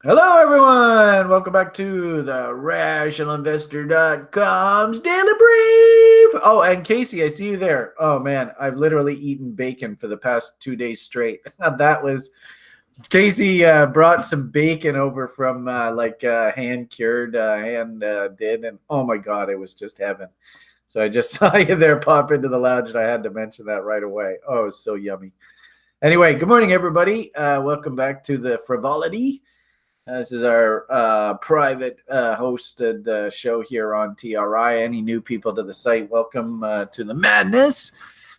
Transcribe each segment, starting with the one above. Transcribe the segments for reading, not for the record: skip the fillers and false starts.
Hello, everyone. Welcome back to the RationalInvestor.com's Daily Brief. Oh, and Casey, I see you there. Oh, man, I've literally eaten bacon for the past 2 days straight. That was Casey brought some bacon over from hand cured, did, and oh my God, it was just heaven. So I just saw you there pop into the lounge, and I had to mention that right away. Oh, it was so yummy. Anyway, good morning, everybody. Welcome back to the Frivolity. This is our private hosted show here on TRI. Any new people to the site, welcome to the madness.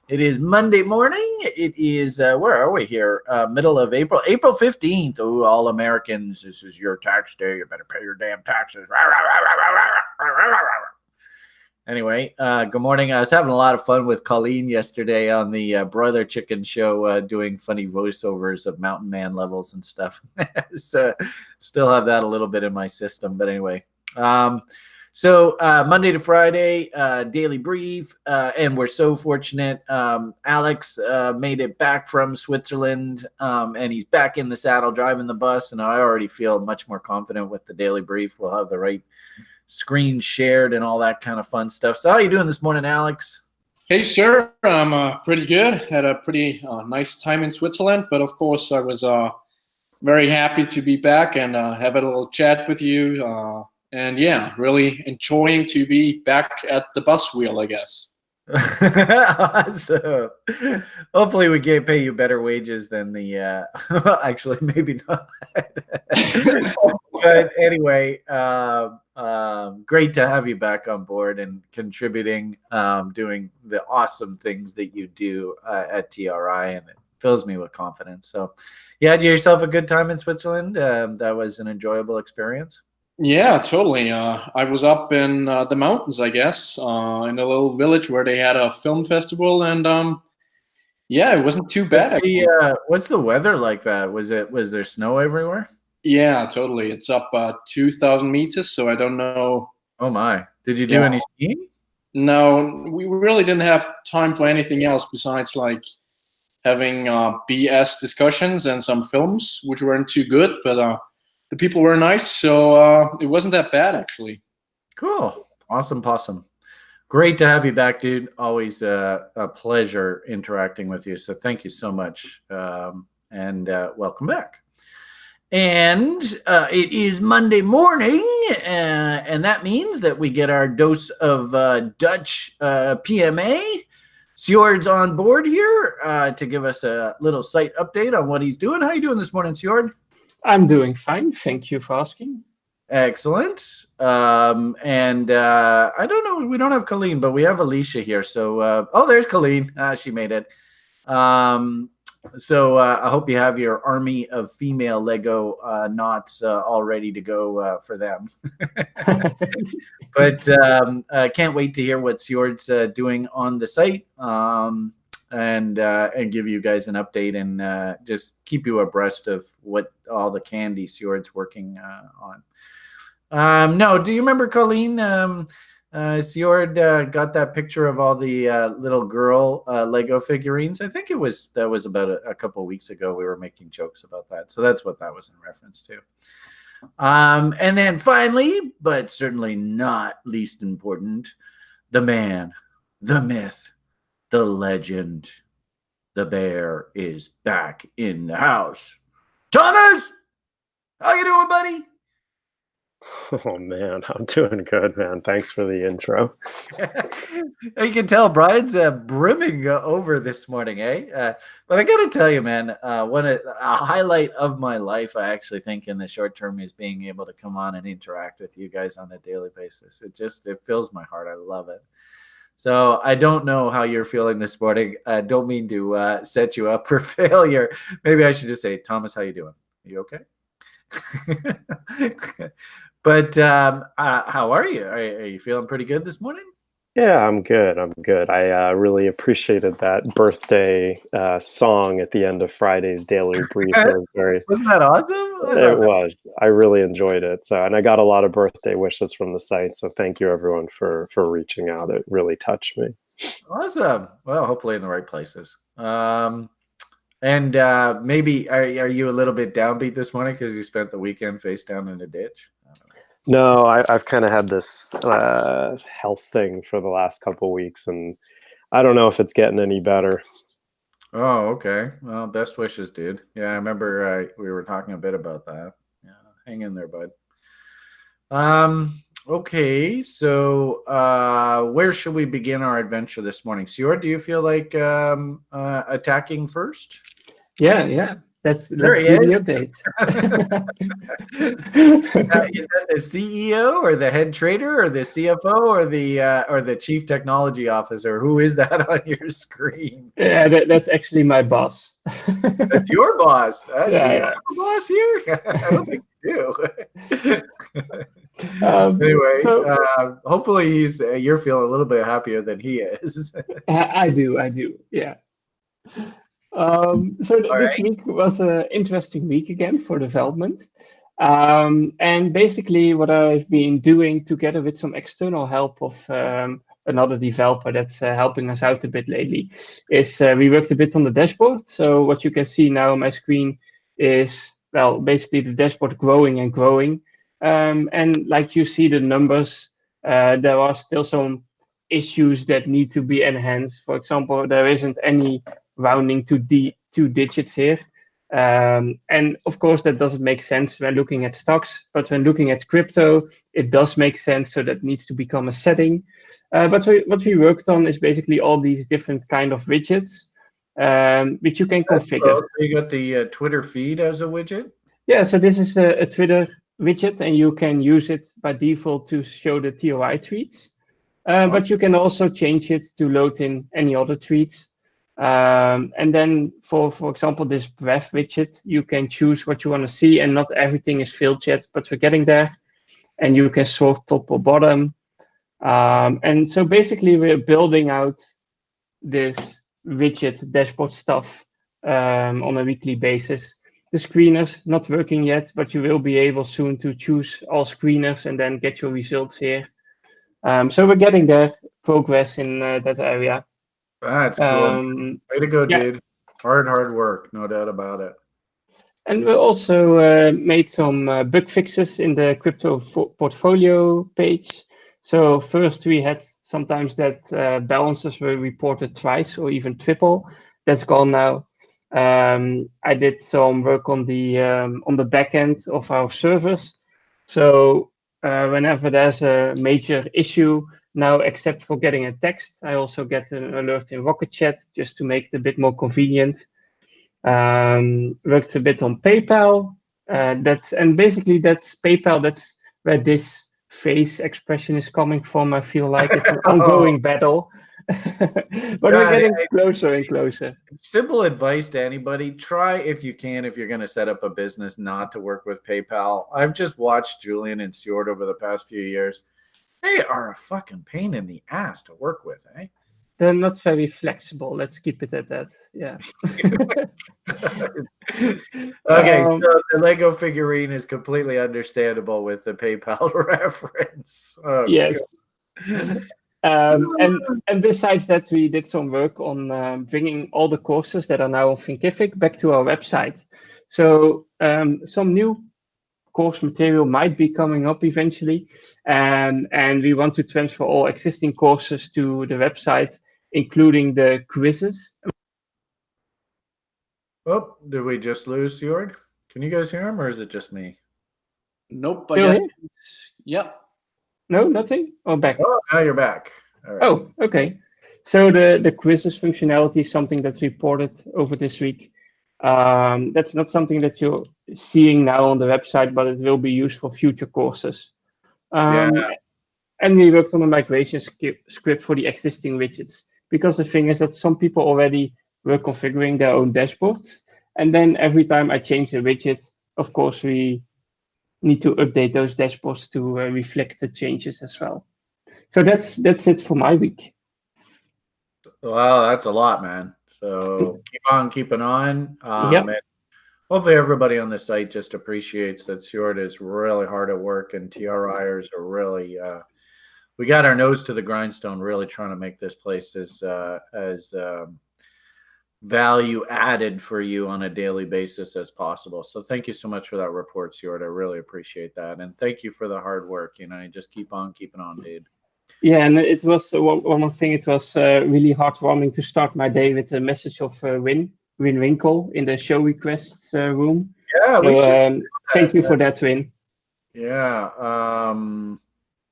It is Monday morning. It is, where are we here? Middle of April, April 15th. Oh, all Americans, this is your tax day. You better pay your damn taxes. Anyway, good morning. I was having a lot of fun with Colleen yesterday on the Brother Chicken show, doing funny voiceovers of Mountain Man levels and stuff. So still have that a little bit in my system. But anyway, so Monday to Friday, Daily Brief. And we're so fortunate. Alex made it back from Switzerland, and he's back in the saddle driving the bus. And I already feel much more confident with the Daily Brief. We'll have the right screen shared and all that kind of fun stuff. So how are you doing this morning, Alex? Hey, sir. I'm pretty good. Had a pretty nice time in Switzerland, but of course I was very happy to be back and have a little chat with you. And yeah, really enjoying to be back at the bus wheel, I guess. So hopefully we can pay you better wages than the actually maybe not. But anyway, great to have you back on board and contributing, doing the awesome things that you do at TRI, and it fills me with confidence. So yeah, had yourself a good time in Switzerland? That was an enjoyable experience. Yeah, totally. I was up in the mountains, I guess, in a little village where they had a film festival, and yeah, it wasn't too bad. What's the weather like that? Was there snow everywhere? Yeah, totally. It's up 2,000 meters, so I don't know. Oh my! Did you do any skiing? No, we really didn't have time for anything else besides like having BS discussions and some films, which weren't too good, but the people were nice, so it wasn't that bad, actually. Cool. Awesome possum. Great to have you back, dude. Always a pleasure interacting with you. So thank you so much, and welcome back. And it is Monday morning, and that means that we get our dose of Dutch PMA. Sjord's on board here to give us a little site update on what he's doing. How you doing this morning, Sjord? I'm doing fine. Thank you for asking. Excellent. And I don't know. We don't have Colleen, but we have Alicia here. So, there's Colleen. She made it. So I hope you have your army of female Lego knots all ready to go for them. But I can't wait to hear what Sjord's doing on the site, and give you guys an update and just keep you abreast of what all the candy Sjord's working on. No, do you remember Colleen? Sjord got that picture of all the little girl Lego figurines. I think that was about a couple of weeks ago. We were making jokes about that, so that's what that was in reference to. And then finally, but certainly not least important, the man, the myth, the legend, the bear is back in the house. Thomas, how you doing, buddy? Oh man, I'm doing good, man. Thanks for the intro. You can tell Brian's brimming over this morning, eh? But I got to tell you, man, a highlight of my life, I actually think in the short term, is being able to come on and interact with you guys on a daily basis. It fills my heart. I love it. So I don't know how you're feeling this morning. I don't mean to set you up for failure. Maybe I should just say, Thomas, how you doing? Are you okay? But how are you? Are you feeling pretty good this morning? Yeah, I'm good. I really appreciated that birthday song at the end of Friday's Daily Brief. Wasn't that awesome? It was. I really enjoyed it. So, and I got a lot of birthday wishes from the site. So thank you everyone for reaching out. It really touched me. Awesome. Well, hopefully in the right places. And maybe are you a little bit downbeat this morning because you spent the weekend face down in a ditch? I don't know. No, I've kind of had this health thing for the last couple weeks, and I don't know if it's getting any better. Oh, okay. Well, best wishes, dude. Yeah, I remember we were talking a bit about that. Yeah, hang in there, bud. Okay, so where should we begin our adventure this morning? Sior, do you feel like attacking first? Yeah. Let's There he do the is. update. Is that the CEO or the head trader or the CFO or the chief technology officer? Who is that on your screen? Yeah, that's actually my boss. That's your boss. Do you Yeah, have a boss here? I don't think you do. yeah. Anyway, So hopefully you're feeling a little bit happier than he is. I do. Yeah. All This right. week was an interesting week again for development. And basically, what I've been doing together with some external help of another developer that's helping us out a bit lately is we worked a bit on the dashboard. So what you can see now on my screen is, well, basically the dashboard growing and growing. And like you see the numbers, there are still some issues that need to be enhanced. For example, there isn't any rounding to two digits here. And of course, that doesn't make sense when looking at stocks, but when looking at crypto, it does make sense. So that needs to become a setting. What we worked on is basically all these different kind of widgets, which you can configure. So you got the Twitter feed as a widget. Yeah, so this is a Twitter widget, and you can use it by default to show the TOI tweets. But you can also change it to load in any other tweets. And then for example, this breath widget, you can choose what you want to see, and not everything is filled yet, but we're getting there. And you can sort top or bottom. And so basically, we're building out this widget dashboard stuff on a weekly basis. The screeners not working yet, but you will be able soon to choose all screeners and then get your results here. So we're getting there, progress in that area. That's cool. Way to go, Yeah. dude. Hard work, no doubt about it. And we also made some bug fixes in the crypto portfolio page. So first we had sometimes that balances were reported twice or even triple. That's gone now. I did some work on the back end of our servers. So whenever there's a major issue, now except for getting a text, I also get an alert in Rocket Chat just to make it a bit more convenient. Worked a bit on PayPal. Basically that's PayPal. That's where this face expression is coming from. I feel like it's an ongoing battle, but we're getting closer and closer. Simple advice to anybody: try if you can, if you're going to set up a business, not to work with PayPal. I've just watched Julian and Stuart over the past few years. They are a fucking pain in the ass to work with, eh? They're not very flexible. Let's keep it at that. Yeah. Okay, so the Lego figurine is completely understandable with the PayPal reference. Oh, yes. And besides that, we did some work on bringing all the courses that are now on Thinkific back to our website. So some new course material might be coming up eventually, and we want to transfer all existing courses to the website, including the quizzes. Oh, did we just lose Fjord? Can you guys hear him, or is it just me? Nope. Still here? Yep. No, nothing? Oh, back. Oh, now you're back. All right. Oh, okay. So the quizzes functionality is something that's reported over this week. That's not something that you're seeing now on the website, but it will be used for future courses. And we worked on a migration script for the existing widgets, because the thing is that some people already were configuring their own dashboards. And then every time I change a widget, of course, we need to update those dashboards to reflect the changes as well. So that's it for my week. Well, that's a lot, man. So keep on keeping on. Yep. And hopefully everybody on the site just appreciates that Stuart is really hard at work, and TRIers are really we got our nose to the grindstone, really trying to make this place as value added for you on a daily basis as possible. So thank you so much for that report, Stuart. I really appreciate that. And thank you for the hard work. You know, you just keep on keeping on, dude. Yeah, and it was one more thing. It was really heartwarming to start my day with a message of Win Winkle in the show requests room. Yeah, we So should. thank you for that, Win. Yeah.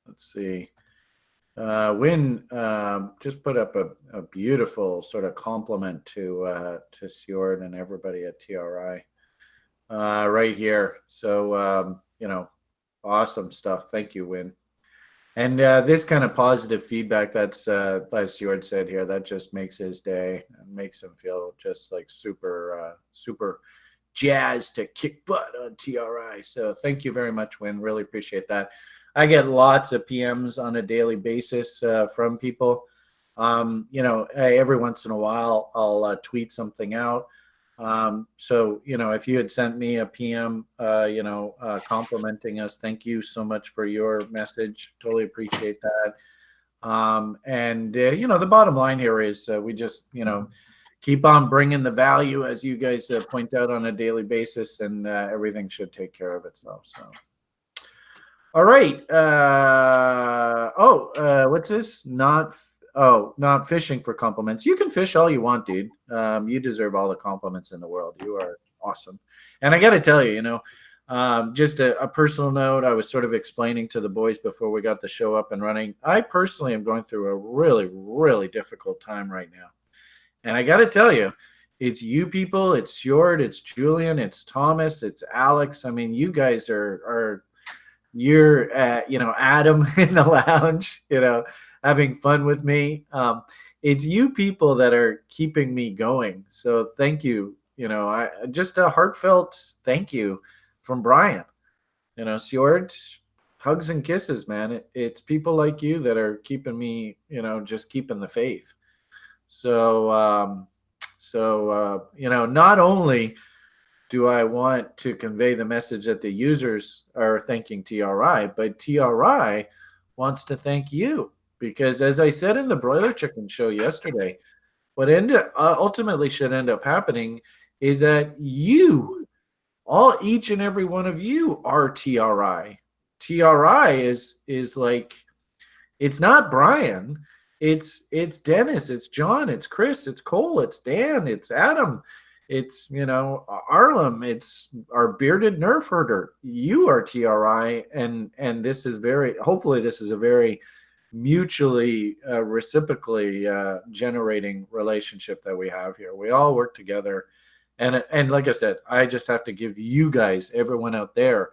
Let's see. Win just put up a beautiful sort of compliment to Stuart and everybody at TRI right here. So you know, awesome stuff. Thank you, Win. And this kind of positive feedback that's as Stuart said here, that just makes his day and makes him feel just like super jazzed to kick butt on TRI. So thank you very much, Win. Really appreciate that. I get lots of PMs on a daily basis from people. You know, every once in a while I'll tweet something out. So, you know, if you had sent me a PM, you know, complimenting us, thank you so much for your message. Totally appreciate that. And, you know, the bottom line here is we just, you know, keep on bringing the value as you guys point out on a daily basis, and everything should take care of itself. So. All right. What's this? Not fishing for compliments. You can fish all you want, dude. You deserve all the compliments in the world. You are awesome. And I got to tell you, you know, just a personal note, I was sort of explaining to the boys before we got the show up and running. I personally am going through a really, really difficult time right now. And I got to tell you, it's you people, it's Stuart, it's Julian, it's Thomas, it's Alex. I mean, you guys you're you know, Adam in the lounge, you know, having fun with me. It's you people that are keeping me going. So thank you. You know, I just a heartfelt thank you from Brian. You know, Stuart, hugs and kisses, man. It's people like you that are keeping me, you know, just keeping the faith. So, you know, not only do I want to convey the message that the users are thanking TRI, but TRI wants to thank you, because as I said in the Broiler Chicken show yesterday, what ultimately should end up happening is that each and every one of you are TRI. TRI is like, it's not Brian, it's Dennis, it's John, it's Chris, it's Cole, it's Dan, it's Adam. It's, you know, Arlem, it's our bearded nerf herder. You are TRI, and this is hopefully this is a very mutually reciprocally generating relationship that we have here. We all work together, and like I said, I just have to give you guys, everyone out there,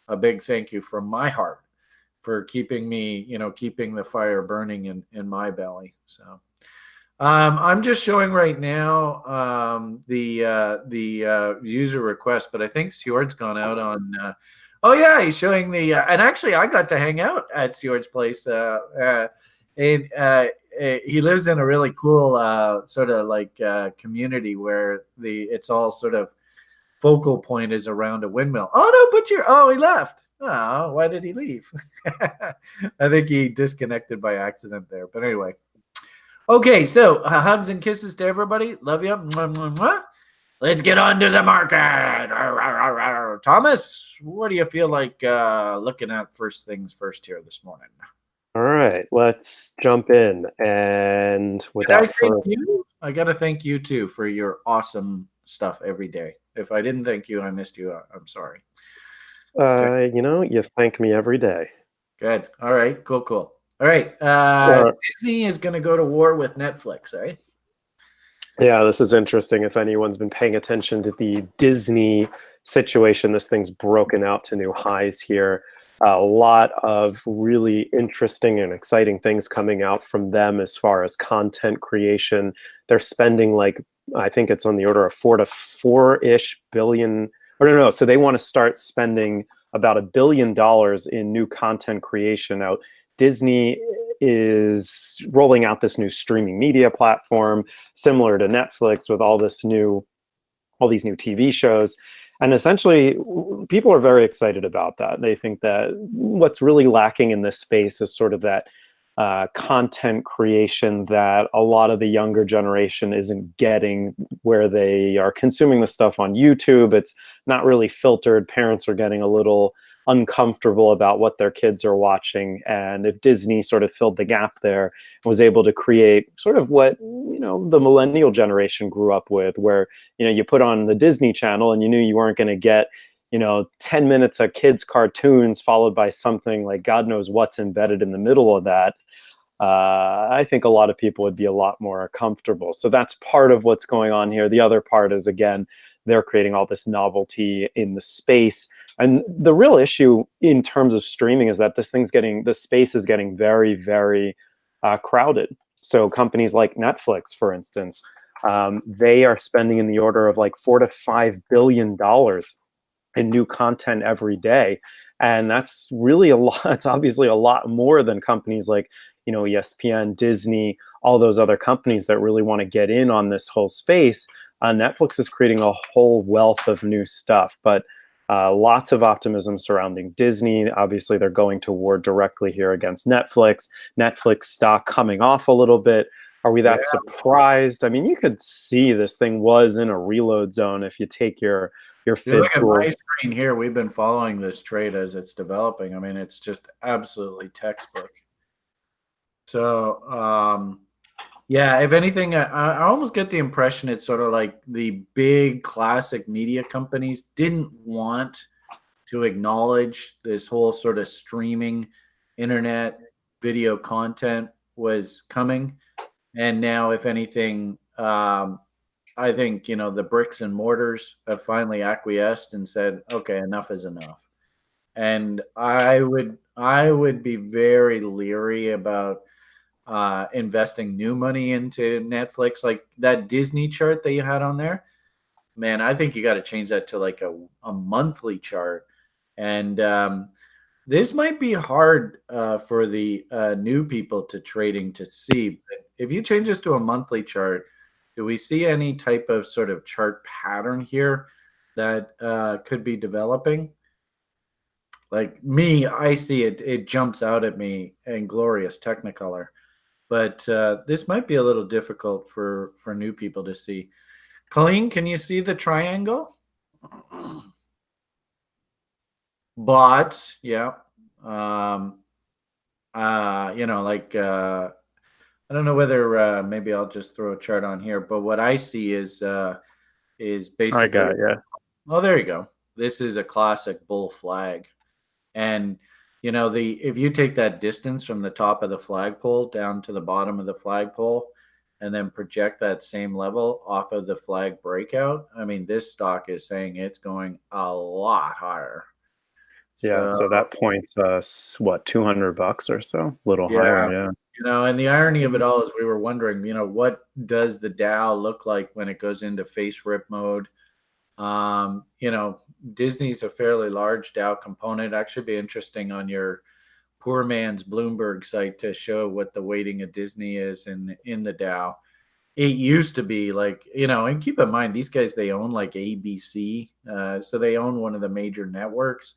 a big thank you from my heart for keeping me, you know, keeping the fire burning in my belly. So. I'm just showing right now the user request, but I think Stuart's gone out on. Oh yeah, he's showing the. And actually, I got to hang out at Stuart's place. And he lives in a really cool sort of like community where it's all sort of focal point is around a windmill. Oh no, oh, he left. Oh, why did he leave? I think he disconnected by accident there. But anyway. Okay, so hugs and kisses to everybody. Love you. Mwah, mwah, mwah. Let's get on to the market. Thomas, what do you feel like looking at first things first here this morning? All right, let's jump in. And without I got to thank you too for your awesome stuff every day. If I didn't thank you, I missed you. I'm sorry. Okay. You know, you thank me every day. Good. All right, cool. All right, Disney is going to go to war with Netflix, eh? Yeah, this is interesting. If anyone's been paying attention to the Disney situation, this thing's broken out to new highs here. A lot of really interesting and exciting things coming out from them as far as content creation. They're spending like, I think it's on the order of $4 billion. Or no. So they want to start spending about $1 billion in new content creation out. Disney is rolling out this new streaming media platform similar to Netflix with all these new TV shows. And essentially, people are very excited about that. They think that what's really lacking in this space is sort of that content creation that a lot of the younger generation isn't getting, where they are consuming the stuff on YouTube. It's not really filtered. Parents are getting a little uncomfortable about what their kids are watching. And if Disney sort of filled the gap there, was able to create sort of what, the millennial generation grew up with, where, you put on the Disney Channel and you knew you weren't going to get 10 minutes of kids cartoons followed by something like God knows what's embedded in the middle of that. I think a lot of people would be a lot more comfortable. So that's part of what's going on here. The other part is, again, they're creating all this novelty in the space. And the real issue in terms of streaming is that the space is getting very, very crowded. So companies like Netflix, for instance, they are spending in the order of like $4 to $5 billion in new content every day. And that's really a lot. It's obviously a lot more than companies like, ESPN, Disney, all those other companies that really want to get in on this whole space. Netflix is creating a whole wealth of new stuff, but lots of optimism surrounding Disney. Obviously, they're going to war directly here against Netflix. Netflix stock coming off a little bit. Are we that surprised? I mean, you could see this thing was in a reload zone if you take your FIB Look at tool. my screen here. We've been following this trade as it's developing. I mean, it's just absolutely textbook. So, yeah, if anything, I almost get the impression it's sort of like the big classic media companies didn't want to acknowledge this whole sort of streaming internet video content was coming. And now, if anything, I think, the bricks and mortars have finally acquiesced and said, okay, enough is enough. And I would be very leery about investing new money into Netflix. Like that Disney chart that you had on there, man, I think you got to change that to like a monthly chart. And this might be hard for the new people to trading to see. But if you change this to a monthly chart, do we see any type of sort of chart pattern here that could be developing? Like me, I see it. It jumps out at me in glorious Technicolor. But this might be a little difficult for new people to see. Colleen, can you see the triangle? But yeah, I don't know whether maybe I'll just throw a chart on here. But what I see is basically. I got it, yeah. Oh, there you go. This is a classic bull flag, and if you take that distance from the top of the flagpole down to the bottom of the flagpole and then project that same level off of the flag breakout, I mean, this stock is saying it's going a lot higher. Yeah, so that point's what, $200 or so, a little higher, yeah. And the irony of it all is we were wondering, what does the Dow look like when it goes into face rip mode? Disney's a fairly large Dow component. Actually be interesting on your poor man's Bloomberg site to show what the weighting of Disney is in the Dow. It used to be like, and keep in mind, these guys, they own like ABC. So they own one of the major networks.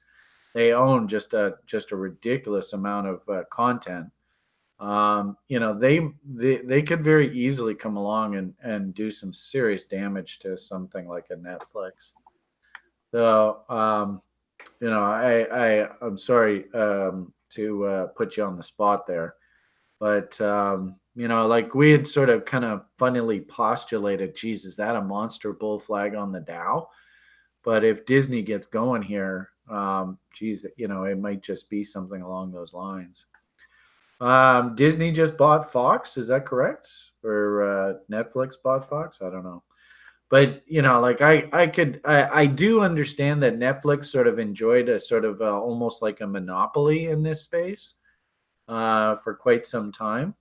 They own just a ridiculous amount of content. They could very easily come along and do some serious damage to something like a Netflix. So, I'm sorry to put you on the spot there, but like we had sort of kind of funnily postulated, geez, is that a monster bull flag on the Dow? But if Disney gets going here, it might just be something along those lines. Disney just bought Fox, is that correct? Or Netflix bought Fox? I don't know. But I do understand that Netflix sort of enjoyed a sort of almost like a monopoly in this space for quite some time,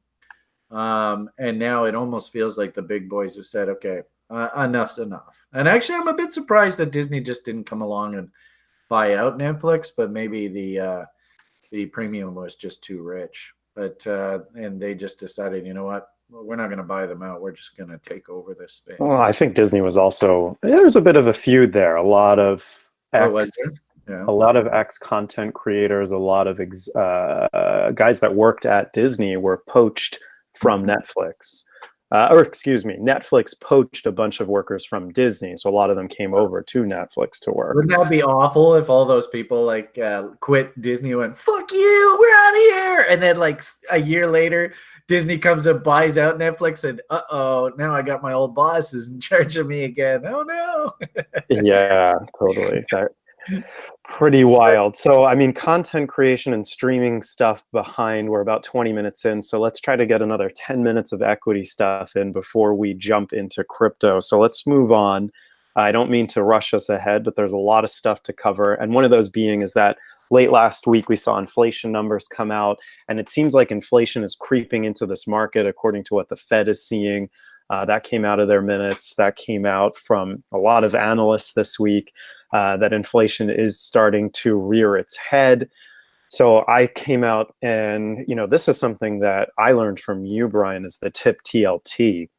and now it almost feels like the big boys have said, okay, enough's enough. And actually, I'm a bit surprised that Disney just didn't come along and buy out Netflix, but maybe the premium was just too rich. But and they just decided, you know what? Well, we're not going to buy them out. We're just going to take over this space. Well, I think Disney was also, there's a bit of a feud there. A lot of was there? Yeah. A lot of ex-content creators, a lot of guys that worked at Disney were poached from Netflix. Or excuse me, Netflix poached a bunch of workers from Disney, so a lot of them came over to Netflix to work. Wouldn't that be awful if all those people like quit Disney and went, fuck you, we're out of here, and then like a year later Disney comes and buys out Netflix, and now I got my old bosses in charge of me again. Oh no. Yeah, totally. Pretty wild. So, I mean, content creation and streaming stuff behind, we're about 20 minutes in. So let's try to get another 10 minutes of equity stuff in before we jump into crypto. So let's move on. I don't mean to rush us ahead, but there's a lot of stuff to cover. And one of those being is that late last week, we saw inflation numbers come out, and it seems like inflation is creeping into this market according to what the Fed is seeing. That came out of their minutes. That came out from a lot of analysts this week. That inflation is starting to rear its head. So I came out and, this is something that I learned from you, Brian, is the tip TLT.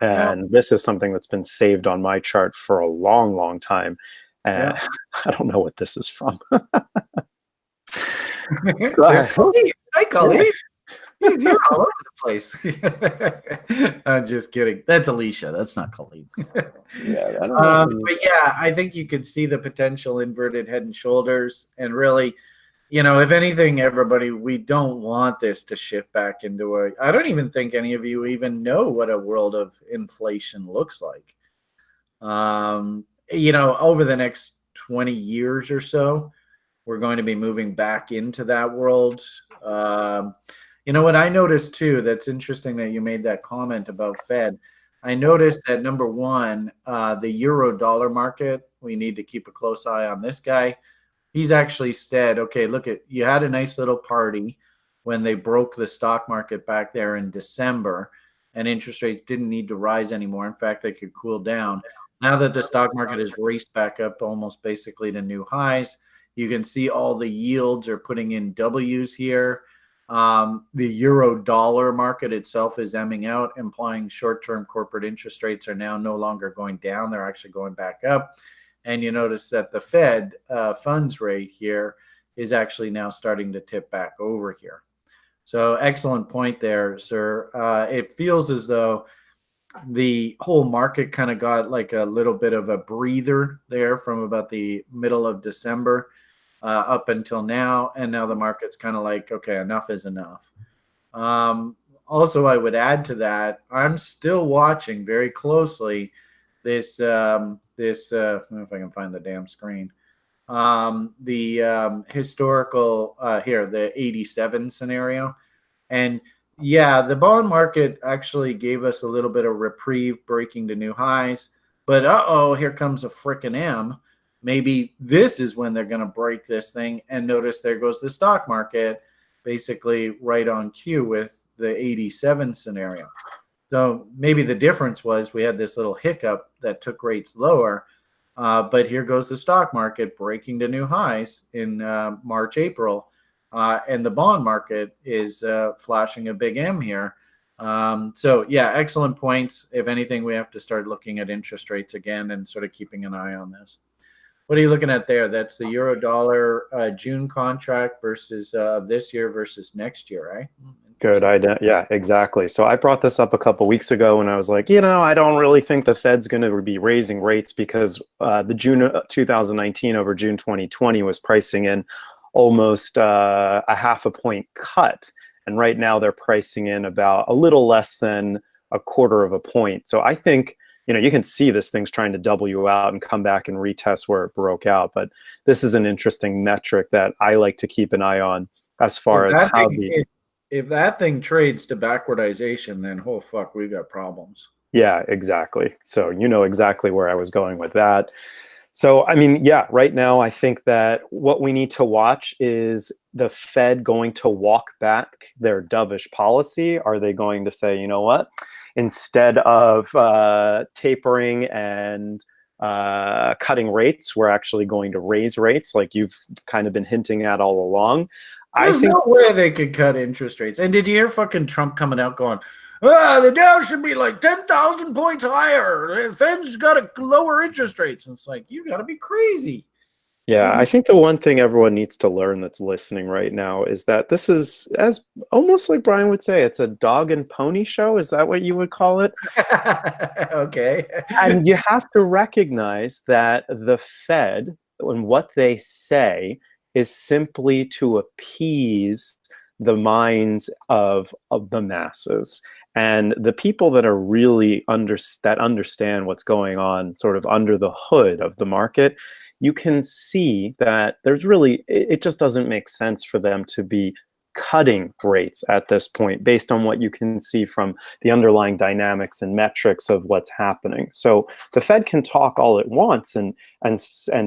And this is something that's been saved on my chart for a long, long time. And I don't know what this is from. There's Khalid. Hi, Khalid. You're all over the place. I'm just kidding. That's Alicia. That's not Khalid. Yeah, I don't know. But yeah, I think you could see the potential inverted head and shoulders. And really, if anything, everybody, we don't want this to shift back into I don't even think any of you even know what a world of inflation looks like. Over the next 20 years or so, we're going to be moving back into that world. What I noticed too, that's interesting that you made that comment about Fed. I noticed that number one, the euro dollar market, we need to keep a close eye on this guy. He's actually said, okay, you had a nice little party when they broke the stock market back there in December, and interest rates didn't need to rise anymore. In fact, they could cool down. Now that the stock market has raced back up to almost basically to new highs, you can see all the yields are putting in W's here. The euro dollar market itself is emming out, implying short-term corporate interest rates are now no longer going down. They're actually going back up. And you notice that the Fed funds rate here is actually now starting to tip back over here. So excellent point there, sir. It feels as though the whole market kind of got like a little bit of a breather there from about the middle of December up until now. And now the market's kind of like, okay, enough is enough. Also, I would add to that, I'm still watching very closely this, I don't know if I can find the damn screen. The historical here, the 87 scenario. And yeah, the bond market actually gave us a little bit of reprieve breaking to new highs, but here comes a frickin' M. Maybe this is when they're going to break this thing, and notice there goes the stock market basically right on cue with the 87 scenario. So maybe the difference was we had this little hiccup that took rates lower, but here goes the stock market breaking to new highs in March, April, and the bond market is flashing a big M here. So yeah, excellent points. If anything, we have to start looking at interest rates again and sort of keeping an eye on this. What are you looking at there? That's the euro dollar June contract versus this year versus next year, right? Good idea. Yeah, exactly. So I brought this up a couple weeks ago and I was like, I don't really think the Fed's going to be raising rates because the June 2019 over June 2020 was pricing in almost a half a point cut. And right now they're pricing in about a little less than a quarter of a point. So I think, you can see this thing's trying to W out and come back and retest where it broke out. But this is an interesting metric that I like to keep an eye on as far as how if that thing trades to backwardization, then oh fuck, we got problems. Yeah, exactly. So you know exactly where I was going with that. So, I mean, yeah, right now I think that what we need to watch is the Fed going to walk back their dovish policy. Are they going to say, you know what, instead of tapering and cutting rates, we're actually going to raise rates like you've kind of been hinting at all along? There's no way they could cut interest rates. And did you hear fucking Trump coming out going, the Dow should be like 10,000 points higher. The Fed's got to lower interest rates. And it's like, you got to be crazy. Yeah, I think the one thing everyone needs to learn that's listening right now is that this is, as almost like Brian would say, it's a dog and pony show. Is that what you would call it? Okay. And you have to recognize that the Fed and what they say is simply to appease the minds of the masses. And the people that are really that understand what's going on sort of under the hood of the market, you can see that there's really, it just doesn't make sense for them to be cutting rates at this point based on what you can see from the underlying dynamics and metrics of what's happening. So the Fed can talk all it wants and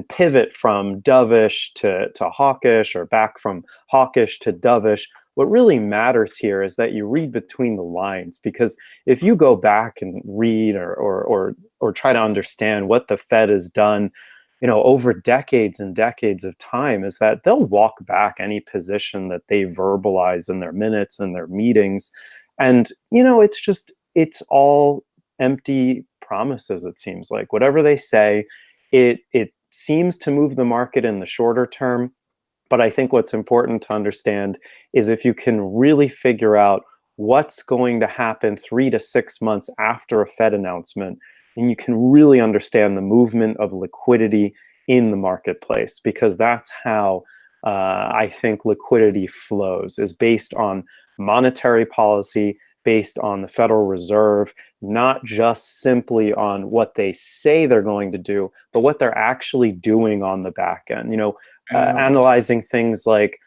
pivot from dovish to hawkish, or back from hawkish to dovish. What really matters here is that you read between the lines, because if you go back and read or try to understand what the Fed has done, over decades and decades of time, is that they'll walk back any position that they verbalize in their minutes and their meetings. And, it's all empty promises, it seems like. Whatever they say, it seems to move the market in the shorter term. But I think what's important to understand is if you can really figure out what's going to happen 3 to 6 months after a Fed announcement, and you can really understand the movement of liquidity in the marketplace, because that's how I think liquidity flows, is based on monetary policy, based on the Federal Reserve, not just simply on what they say they're going to do, but what they're actually doing on the back end. Analyzing things like,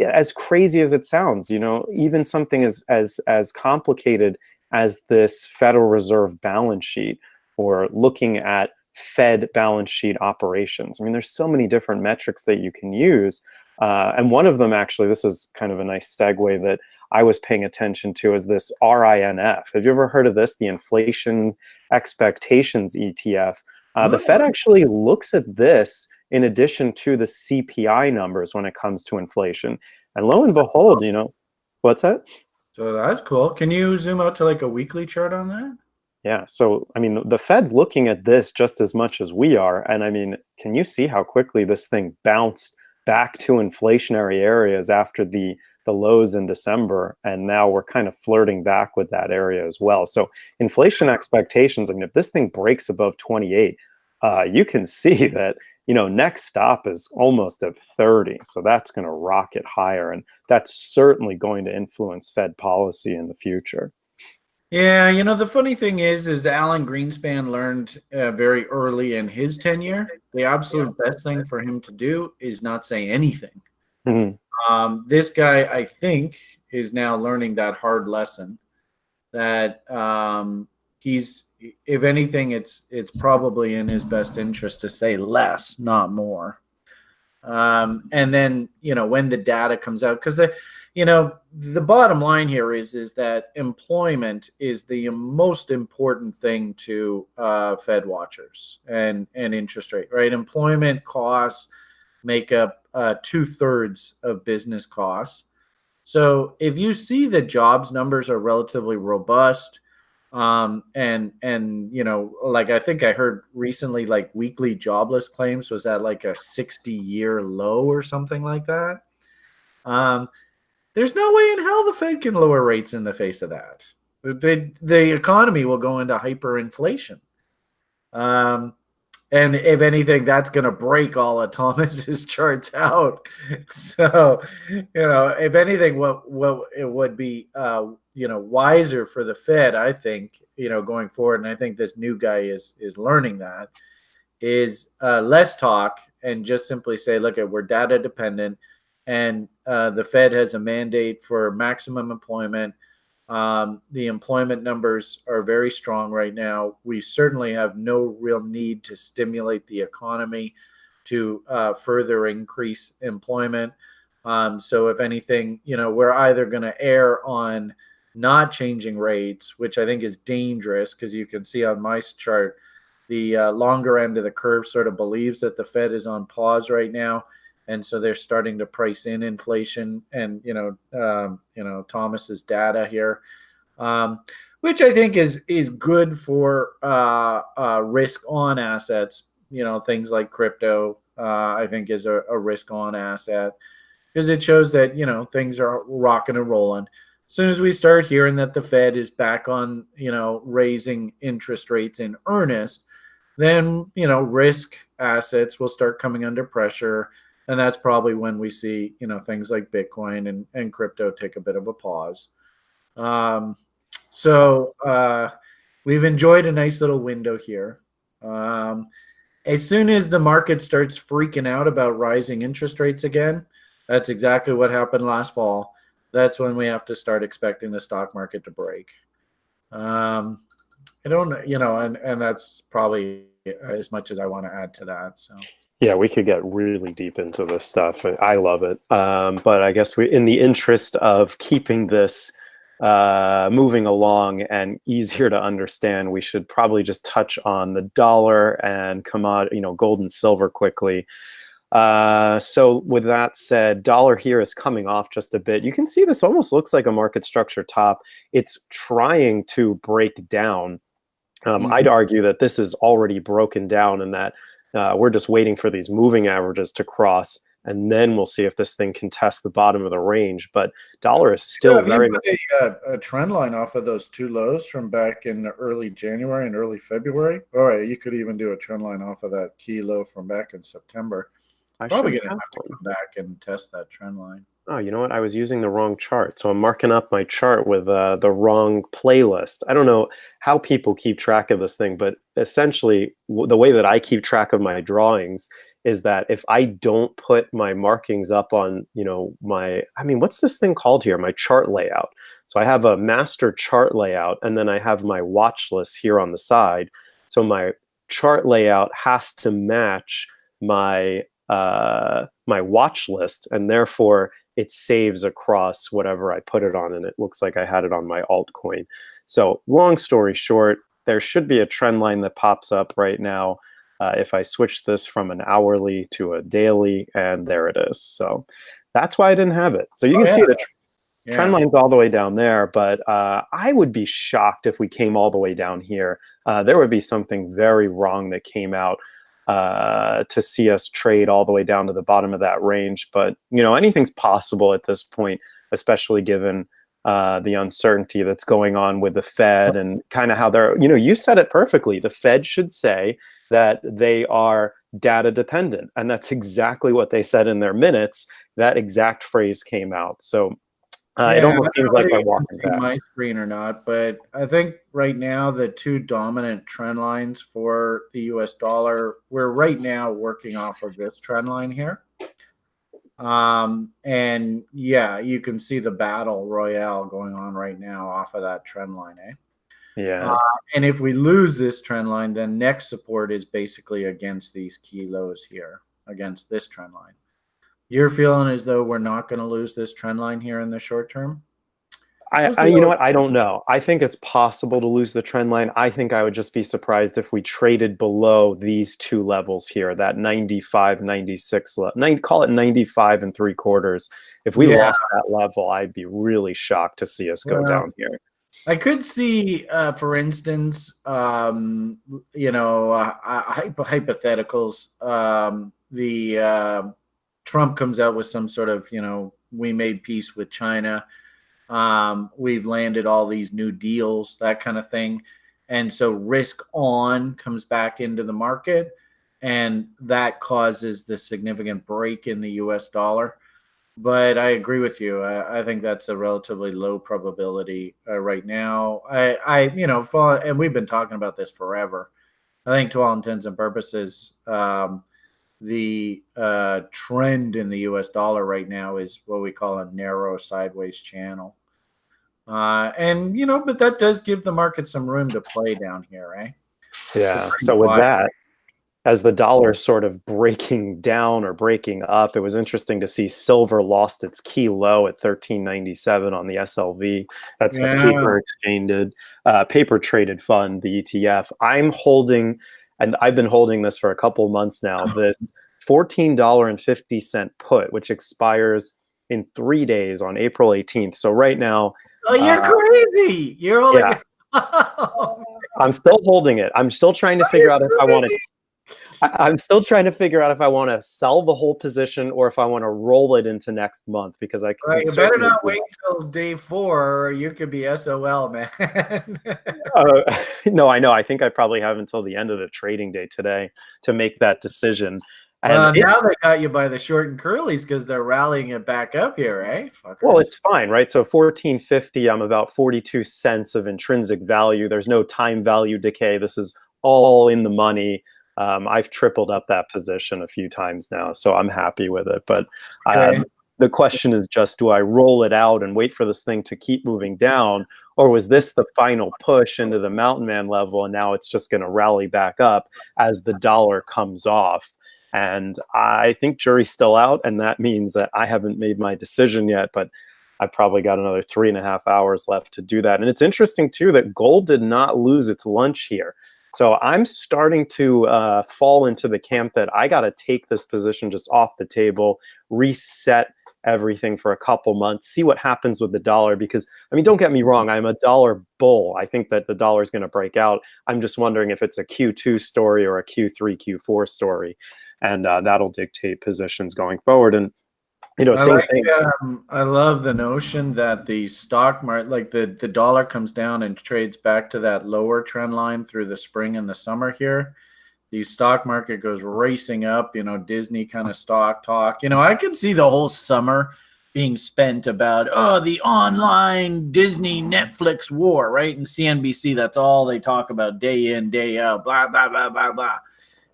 as crazy as it sounds, even something as complicated as this Federal Reserve balance sheet, or looking at Fed balance sheet operations. I mean, there's so many different metrics that you can use. And one of them, actually, this is kind of a nice segue that I was paying attention to, is this RINF. Have you ever heard of this? The Inflation Expectations ETF. The Fed actually looks at this in addition to the CPI numbers when it comes to inflation. And lo and behold, what's that? So that's cool. Can you zoom out to like a weekly chart on that? Yeah, so I mean, the Fed's looking at this just as much as we are. And I mean, can you see how quickly this thing bounced back to inflationary areas after the lows in December? And now we're kind of flirting back with that area as well. So inflation expectations, I mean, if this thing breaks above 28, you can see that, next stop is almost at 30. So that's going to rocket higher. And that's certainly going to influence Fed policy in the future. Yeah, the funny thing is Alan Greenspan learned very early in his tenure, the absolute best thing for him to do is not say anything. Mm-hmm. This guy, I think, is now learning that hard lesson, that he's, if anything, it's probably in his best interest to say less, not more. And then, when the data comes out, because the bottom line here is that employment is the most important thing to Fed watchers and interest rate, right? Employment costs make up 2/3 of business costs. So if you see the jobs numbers are relatively robust, and like I think I heard recently, like weekly jobless claims was at like a 60-year low or something like that. There's no way in hell the Fed can lower rates in the face of that. The economy will go into hyperinflation. And if anything, that's going to break all of Thomas's charts out. So, if anything, what it would be, wiser for the Fed, I think, going forward, and I think this new guy is learning that, is less talk and just simply say, look, we're data dependent, and the Fed has a mandate for maximum employment. The employment numbers are very strong right now. We certainly have no real need to stimulate the economy to further increase employment. So if anything, we're either going to err on not changing rates, which I think is dangerous, because you can see on my chart, the longer end of the curve sort of believes that the Fed is on pause right now. And so they're starting to price in inflation and, Thomas's data here, which I think is good for risk on assets, things like crypto, I think is a risk on asset because it shows that, things are rocking and rolling. As soon as we start hearing that the Fed is back on, raising interest rates in earnest, then, risk assets will start coming under pressure. And that's probably when we see, things like Bitcoin and crypto take a bit of a pause. So we've enjoyed a nice little window here. As soon as the market starts freaking out about rising interest rates again, that's exactly what happened last fall. That's when we have to start expecting the stock market to break. I don't, and that's probably as much as I want to add to that. So. Yeah, we could get really deep into this stuff. I love it. But I guess in the interest of keeping this moving along and easier to understand, we should probably just touch on the dollar and gold and silver quickly. So with that said, dollar here is coming off just a bit. You can see this almost looks like a market structure top. It's trying to break down. I'd argue that this is already broken down and that we're just waiting for these moving averages to cross, and then we'll see if this thing can test the bottom of the range. But dollar is still very much a trend line off of those two lows from back in early January and early February. All right, you could even do a trend line off of that key low from back in September. Probably going to have to come back and test that trend line. Oh, you know what? I was using the wrong chart. So I'm marking up my chart with the wrong playlist. I don't know how people keep track of this thing, but essentially the way that I keep track of my drawings is that if I don't put my markings up on, what's this thing called here? My chart layout. So I have a master chart layout, and then I have my watch list here on the side. So my chart layout has to match my my watch list, and therefore it saves across whatever I put it on, and it looks like I had it on my altcoin. So long story short, there should be a trend line that pops up right now if I switch this from an hourly to a daily, and there it is. So that's why I didn't have it. So you can see the trend line's all the way down there, but I would be shocked if we came all the way down here. There would be something very wrong that came out to see us trade all the way down to the bottom of that range. But, anything's possible at this point, especially given the uncertainty that's going on with the Fed and kind of how they're, you said it perfectly. The Fed should say that they are data dependent. And that's exactly what they said in their minutes. That exact phrase came out. So it almost seems like we're walking back. My screen or not, but I think right now the two dominant trend lines for the US dollar, we're right now working off of this trend line here. And yeah, you can see the battle royale going on right now off of that trend line, eh? Yeah. And if we lose this trend line, then next support is basically against these key lows here, against this trend line. You're feeling as though we're not going to lose this trend line here in the short term? You know what? I don't know. I think it's possible to lose the trend line. I think I would just be surprised if we traded below these two levels here, that 95, 96, call it 95 3/4. If we lost that level, I'd be really shocked to see us go down here. I could see, for instance, hypotheticals. Trump comes out with some sort of, we made peace with China. We've landed all these new deals, that kind of thing. And so risk on comes back into the market, and that causes the significant break in the US dollar. But I agree with you. I think that's a relatively low probability right now. And we've been talking about this forever. I think to all intents and purposes, the trend in the US dollar right now is what we call a narrow sideways channel. But that does give the market some room to play down here, eh? Yeah. So with that, as the dollar sort of breaking down or breaking up, it was interesting to see silver lost its key low at 1397 on the SLV. That's the paper traded fund, the ETF. I'm holding, and I've been holding this for a couple months now, this $14.50 put, which expires in 3 days on April 18th. So right now, oh, you're crazy. You're holding it. I'm still holding it. I'm still trying to figure out if I want to. I'm still trying to figure out if I want to sell the whole position or if I want to roll it into next month because I can You better not wait till day 4 or you could be SOL, man. No, I know. I think I probably have until the end of the trading day today to make that decision. Well, now they got you by the short and curlies because they're rallying it back up here, eh? Fuckers. Well, it's fine, right? So 1450, I'm about 42 cents of intrinsic value. There's no time value decay. This is all in the money. I've tripled up that position a few times now, so I'm happy with it. But the question is just, do I roll it out and wait for this thing to keep moving down? Or was this the final push into the mountain man level and now it's just going to rally back up as the dollar comes off? And I think jury's still out, and that means that I haven't made my decision yet, but I've probably got another 3.5 hours left to do that. And it's interesting, too, that gold did not lose its lunch here. So I'm starting to fall into the camp that I got to take this position just off the table, reset everything for a couple months, see what happens with the dollar. Because, I mean, don't get me wrong, I'm a dollar bull. I think that the dollar is going to break out. I'm just wondering if it's a Q2 story or a Q3, Q4 story. And that'll dictate positions going forward. And I love the notion that the stock market, like the dollar comes down and trades back to that lower trend line through the spring and the summer here. The stock market goes racing up, Disney kind of stock talk. I can see the whole summer being spent about, the online Disney Netflix war, right? And CNBC, that's all they talk about day in, day out, blah, blah, blah, blah, blah.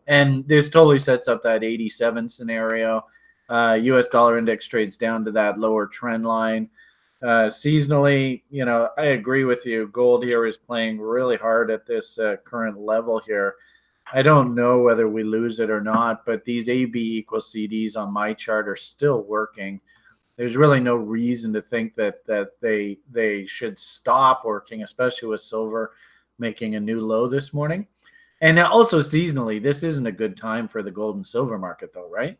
And this totally sets up that 87 scenario. U.S. dollar index trades down to that lower trend line. Seasonally, I agree with you. Gold here is playing really hard at this current level here. I don't know whether we lose it or not, but these AB equals CDs on my chart are still working. There's really no reason to think that they should stop working, especially with silver making a new low this morning. And also seasonally, this isn't a good time for the gold and silver market, though, right?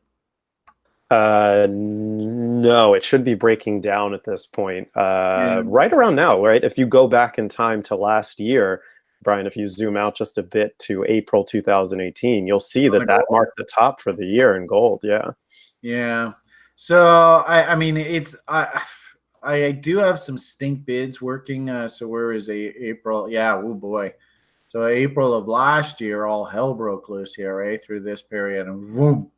No, it should be breaking down at this point. Right around now, right? If you go back in time to last year, Brian, if you zoom out just a bit to April 2018, you'll see that marked the top for the year in gold. Yeah. Yeah. So I mean, I do have some stink bids working. So where is April? Yeah. Oh boy. So April of last year, all hell broke loose here, right? Through this period, and boom.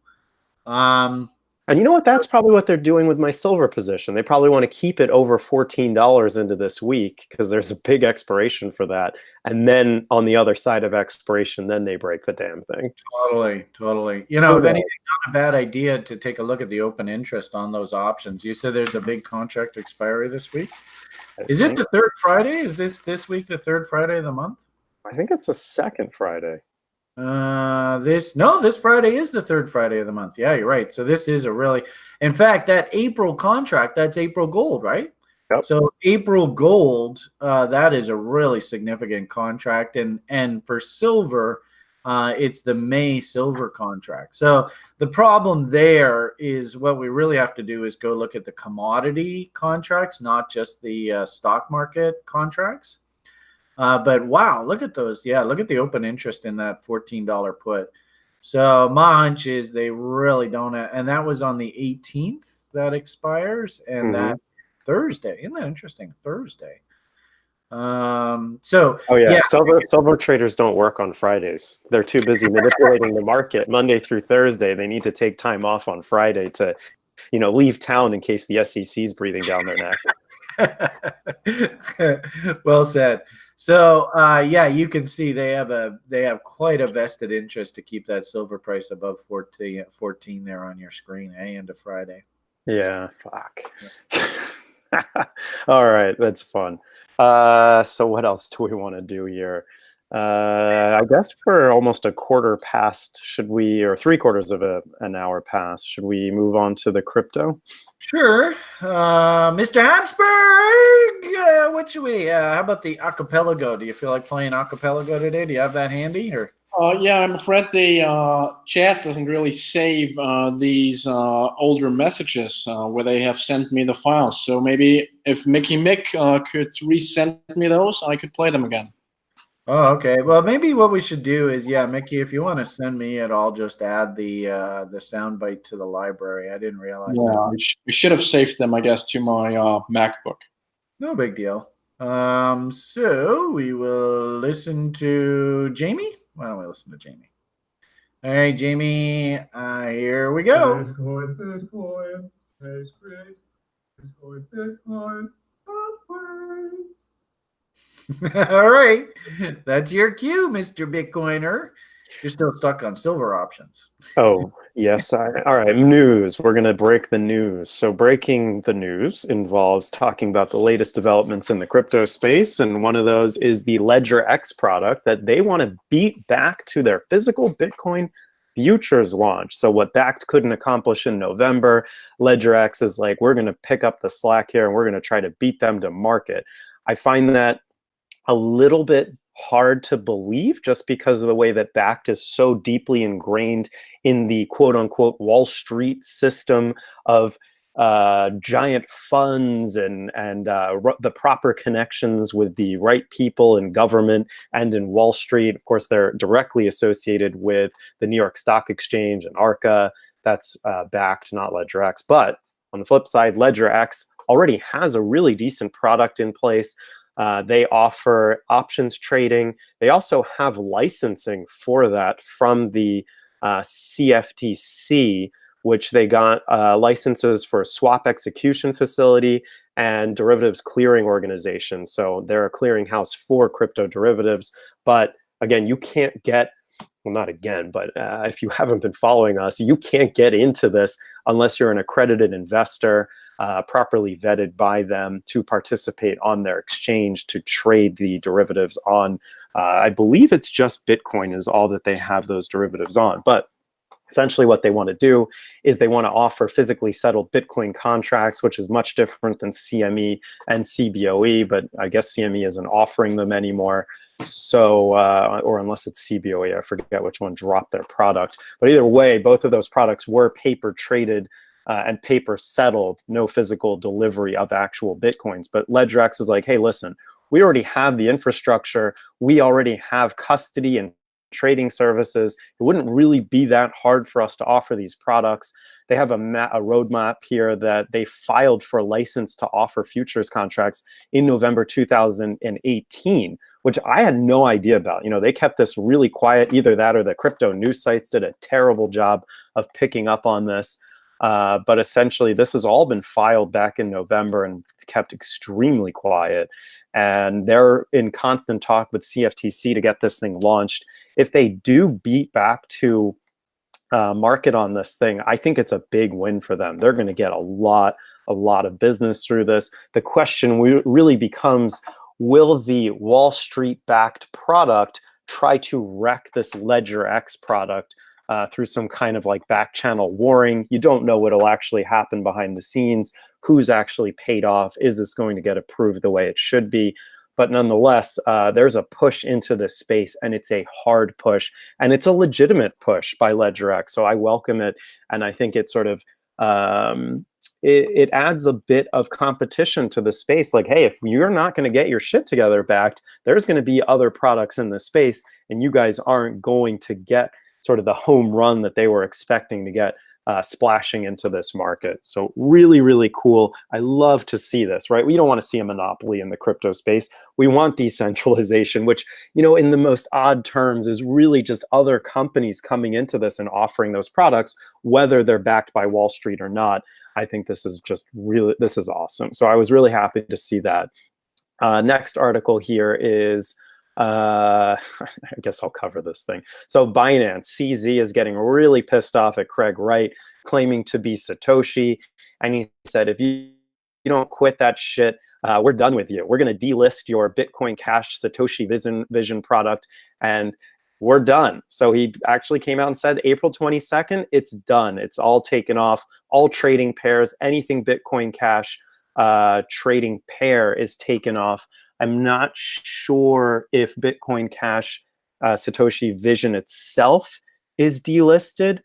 And you know what? That's probably what they're doing with my silver position. They probably want to keep it over $14 into this week because there's a big expiration for that. And then on the other side of expiration, then they break the damn thing. Totally. If anything, not a bad idea to take a look at the open interest on those options. You said there's a big contract expiry this week. Is it the third Friday? Is this week the third Friday of the month? I think it's the second Friday. This Friday is the third Friday of the month. Yeah, you're right. So this is in fact, that April contract, that's April gold, right? Yep. So April gold, that is a really significant contract. And for silver, it's the May silver contract. So the problem there is what we really have to do is go look at the commodity contracts, not just the stock market contracts. But wow, look at those. Yeah, look at the open interest in that $14 put. So my hunch is they really don't. And that was on the 18th that expires, and that Thursday. Isn't that interesting? Thursday. Silver traders don't work on Fridays. They're too busy manipulating the market Monday through Thursday. They need to take time off on Friday to, leave town in case the SEC is breathing down their neck. Well said. So you can see they have quite a vested interest to keep that silver price above 14 there on your screen, into Friday. Yeah, fuck. All right, that's fun. So what else do we want to do here? I guess for almost a quarter past, or 3/4 of an hour past, should we move on to the crypto? Sure. Mr. Habsburg, what should we, how about the Archipelago? Do you feel like playing Archipelago today? Do you have that handy? Or? Yeah, I'm afraid the chat doesn't really save these older messages where they have sent me the files. So maybe if Mickey Mick could resend me those, I could play them again. Oh, okay. Well, maybe what we should do is, yeah, Mickey, if you want to send me it, I'll just add the soundbite to the library. I didn't realize Yeah, that. I should have saved them, I guess, to my MacBook. No big deal. So we will listen to Jamie. Why don't we listen to Jamie? All right, Jamie. Here we go. Bitcoin, Bitcoin, pays great. Bitcoin, Bitcoin, Bitcoin. All right, that's your cue, Mr. Bitcoiner. You're still stuck on silver options. Oh, yes. All right, news. We're going to break the news. So breaking the news involves talking about the latest developments in the crypto space. And one of those is the Ledger X product that they want to beat back to their physical Bitcoin futures launch. So what Bakkt couldn't accomplish in November, Ledger X is like, we're going to pick up the slack here and we're going to try to beat them to market. I find that a little bit hard to believe just because of the way that Bakkt is so deeply ingrained in the quote unquote Wall Street system of giant funds and the proper connections with the right people in government and in Wall Street. Of course, they're directly associated with the New York Stock Exchange and ARCA. That's Bakkt, not LedgerX. But on the flip side, LedgerX already has a really decent product in place. They offer options trading. They also have licensing for that from the CFTC, which they got licenses for swap execution facility and derivatives clearing organization. So they're a clearinghouse for crypto derivatives. But again, you can't get, well, not again, but if you haven't been following us, you can't get into this unless you're an accredited investor, properly vetted by them to participate on their exchange to trade the derivatives on. I believe it's just Bitcoin is all that they have those derivatives on. But essentially what they want to do is they want to offer physically settled Bitcoin contracts, which is much different than CME and CBOE, but I guess CME isn't offering them anymore. So, or unless it's CBOE, I forget which one dropped their product. But either way, both of those products were paper traded and paper settled, no physical delivery of actual Bitcoins. But LedgerX is like, hey, listen, we already have the infrastructure. We already have custody and trading services. It wouldn't really be that hard for us to offer these products. They have a roadmap here that they filed for a license to offer futures contracts in November 2018, which I had no idea about. You know, they kept this really quiet. Either that or the crypto news sites did a terrible job of picking up on this. But essentially, this has all been filed back in November and kept extremely quiet. And they're in constant talk with CFTC to get this thing launched. If they do beat back to market on this thing, I think it's a big win for them. They're going to get a lot of business through this. The question really becomes, will the Wall Street backed product try to wreck this Ledger X product through some kind of like back channel warring? You don't know what'll actually happen behind the scenes. Who's actually paid off? Is this going to get approved the way it should be? But nonetheless, there's a push into this space, and it's a hard push, and it's a legitimate push by LedgerX. So I welcome it, and I think it sort of it adds a bit of competition to the space. Like, hey, if you're not going to get your shit together Bakkt, there's going to be other products in this space, and you guys aren't going to get sort of the home run that they were expecting to get splashing into this market. So really, really cool. I love to see this, right? We don't want to see a monopoly in the crypto space. We want decentralization, which, you know, in the most odd terms is really just other companies coming into this and offering those products, whether they're backed by Wall Street or not. I think this is just really, this is awesome. So I was really happy to see that. Next article here is, I guess I'll cover this thing. So Binance, CZ is getting really pissed off at Craig Wright, claiming to be Satoshi. And he said, if you don't quit that shit, we're done with you. We're going to delist your Bitcoin Cash Satoshi Vision product, and we're done. So he actually came out and said April 22nd, it's done. It's all taken off. All trading pairs, anything Bitcoin Cash trading pair is taken off. I'm not sure if Bitcoin Cash Satoshi Vision itself is delisted.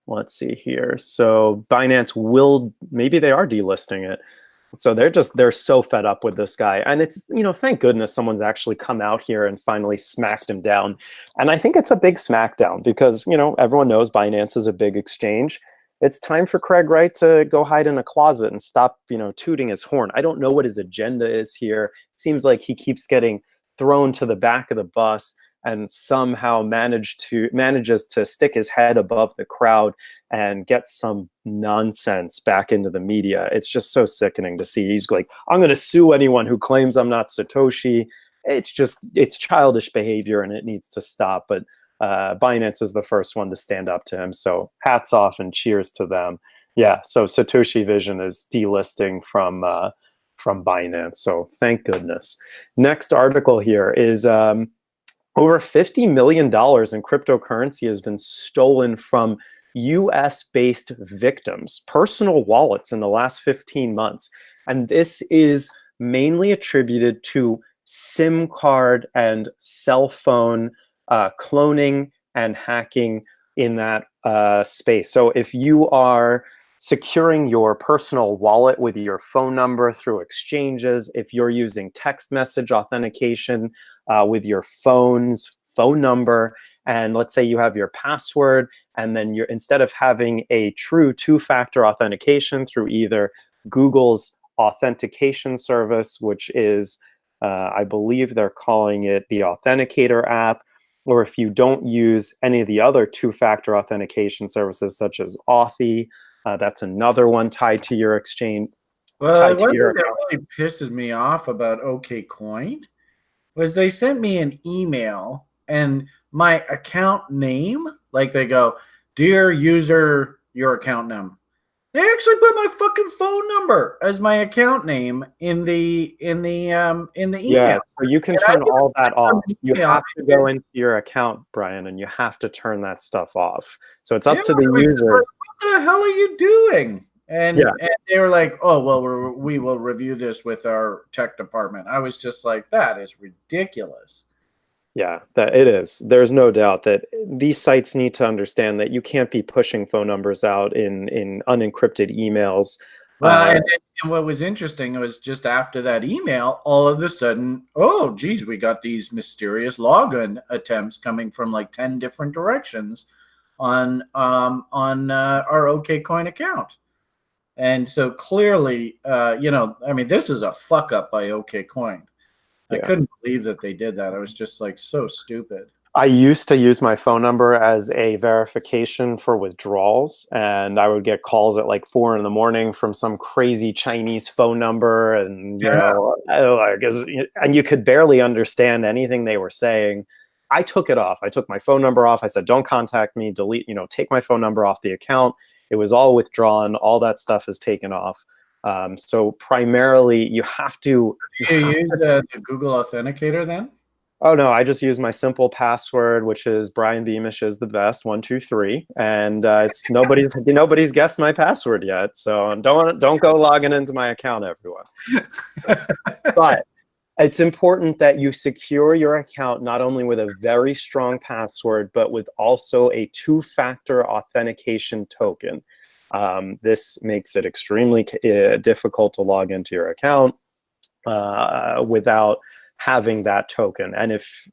Let's see here. So Binance will, maybe they are delisting it. So they're so fed up with this guy. And it's, thank goodness someone's actually come out here and finally smacked him down. And I think it's a big smackdown because, everyone knows Binance is a big exchange. It's time for Craig Wright to go hide in a closet and stop, tooting his horn. I don't know what his agenda is here. It seems like he keeps getting thrown to the back of the bus and somehow manages to stick his head above the crowd and get some nonsense back into the media. It's just so sickening to see. He's like, I'm going to sue anyone who claims I'm not Satoshi. It's childish behavior and it needs to stop. But Binance is the first one to stand up to him. So hats off and cheers to them. Yeah, so Satoshi Vision is delisting from Binance. So thank goodness. Next article here is over $50 million in cryptocurrency has been stolen from US-based victims' personal wallets in the last 15 months. And this is mainly attributed to SIM card and cell phone cloning and hacking in that space. So if you are securing your personal wallet with your phone number through exchanges, if you're using text message authentication with your phone's phone number, and let's say you have your password, and then you're, instead of having a true two-factor authentication through either Google's authentication service, which is, I believe they're calling it the Authenticator app, or if you don't use any of the other two-factor authentication services such as Authy, that's another one tied to your exchange. Well, one thing that really pisses me off about OKCoin was they sent me an email and my account name, like they go, dear user, your account name. They actually put my fucking phone number as my account name in the email. Yeah, so you can turn all that off. You have to go into your account, Brian, and you have to turn that stuff off. So it's up to the users. What the hell are you doing? And they were like, oh, well, we will review this with our tech department. I was just like, that is ridiculous. Yeah, that it is. There's no doubt that these sites need to understand that you can't be pushing phone numbers out in unencrypted emails. Well, and what was interesting was just after that email, all of a sudden, oh, geez, we got these mysterious login attempts coming from like 10 different directions on our OKCoin account. And so clearly, this is a fuck up by OKCoin. I couldn't believe that they did that. I was just like so stupid. I used to use my phone number as a verification for withdrawals, and I would get calls at like 4 a.m. from some crazy Chinese phone number, and and you could barely understand anything they were saying. I took it off. I took my phone number off. I said, "Don't contact me. Delete. Take my phone number off the account." It was all withdrawn. All that stuff is taken off. So primarily, you have to. You use the Google Authenticator then? Oh no, I just use my simple password, which is Brian Beamish is the best 123, and it's nobody's guessed my password yet. So don't go logging into my account, everyone. But it's important that you secure your account not only with a very strong password, but with also a two-factor authentication token. This makes it extremely difficult to log into your account without having that token. And if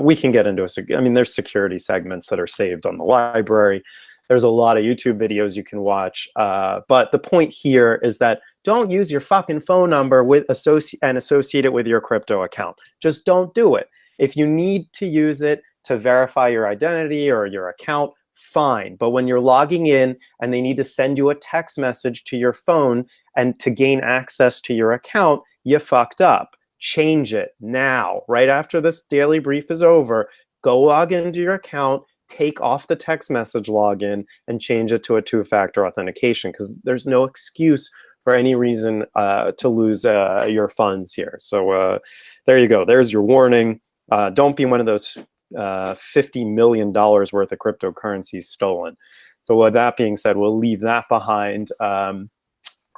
we can get into there's security segments that are saved on the library. There's a lot of YouTube videos you can watch. But the point here is that don't use your fucking phone number and associate it with your crypto account. Just don't do it. If you need to use it to verify your identity or your account, fine. But when you're logging in and they need to send you a text message to your phone and to gain access to your account, you fucked up. Change it now. Right after this daily brief is over, go log into your account, take off the text message login, and change it to a two-factor authentication, because there's no excuse for any reason to lose your funds here. So there you go. There's your warning. Don't be one of those $50 million worth of cryptocurrencies stolen. So with that being said, we'll leave that behind.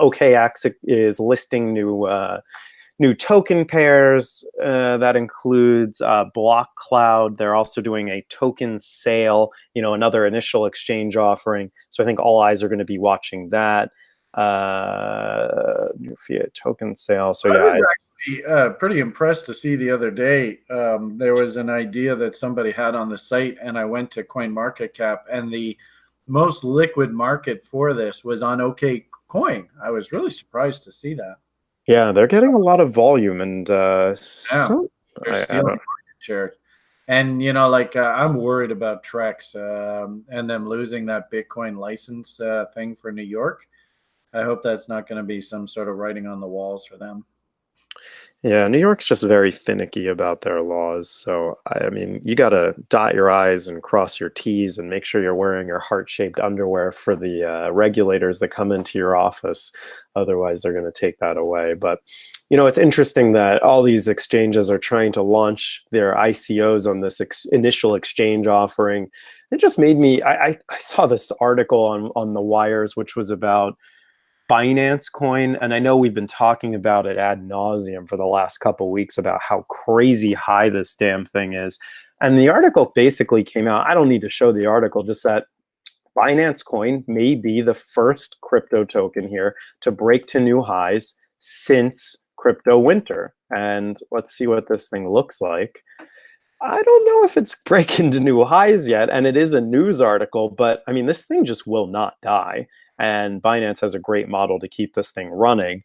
OKX is listing new token pairs. That includes Block Cloud. They're also doing a token sale, another initial exchange offering. So I think all eyes are going to be watching that. New fiat token sale. So I was yeah, actually pretty impressed to see the other day. There was an idea that somebody had on the site, and I went to CoinMarketCap, and the most liquid market for this was on OKCoin. I was really surprised to see that. yeah, they're getting a lot of volume, and Yeah, so they're I stealing don't. market share. And like I'm worried about Trex and them losing that Bitcoin license thing for New York. I hope that's not going to be some sort of writing on the walls for them. Yeah, New York's just very finicky about their laws. So, I mean, you got to dot your I's and cross your T's and make sure you're wearing your heart-shaped underwear for the regulators that come into your office. Otherwise, they're going to take that away. But, it's interesting that all these exchanges are trying to launch their ICOs on this initial exchange offering. It just made me, I saw this article on the wires, which was about Binance Coin, and I know we've been talking about it ad nauseum for the last couple of weeks about how crazy high this damn thing is. And the article basically came out. I don't need to show the article, just that Binance Coin may be the first crypto token here to break to new highs since crypto winter. And let's see what this thing looks like. I don't know if it's breaking to new highs yet, and it is a news article, but I mean, this thing just will not die. And Binance has a great model to keep this thing running.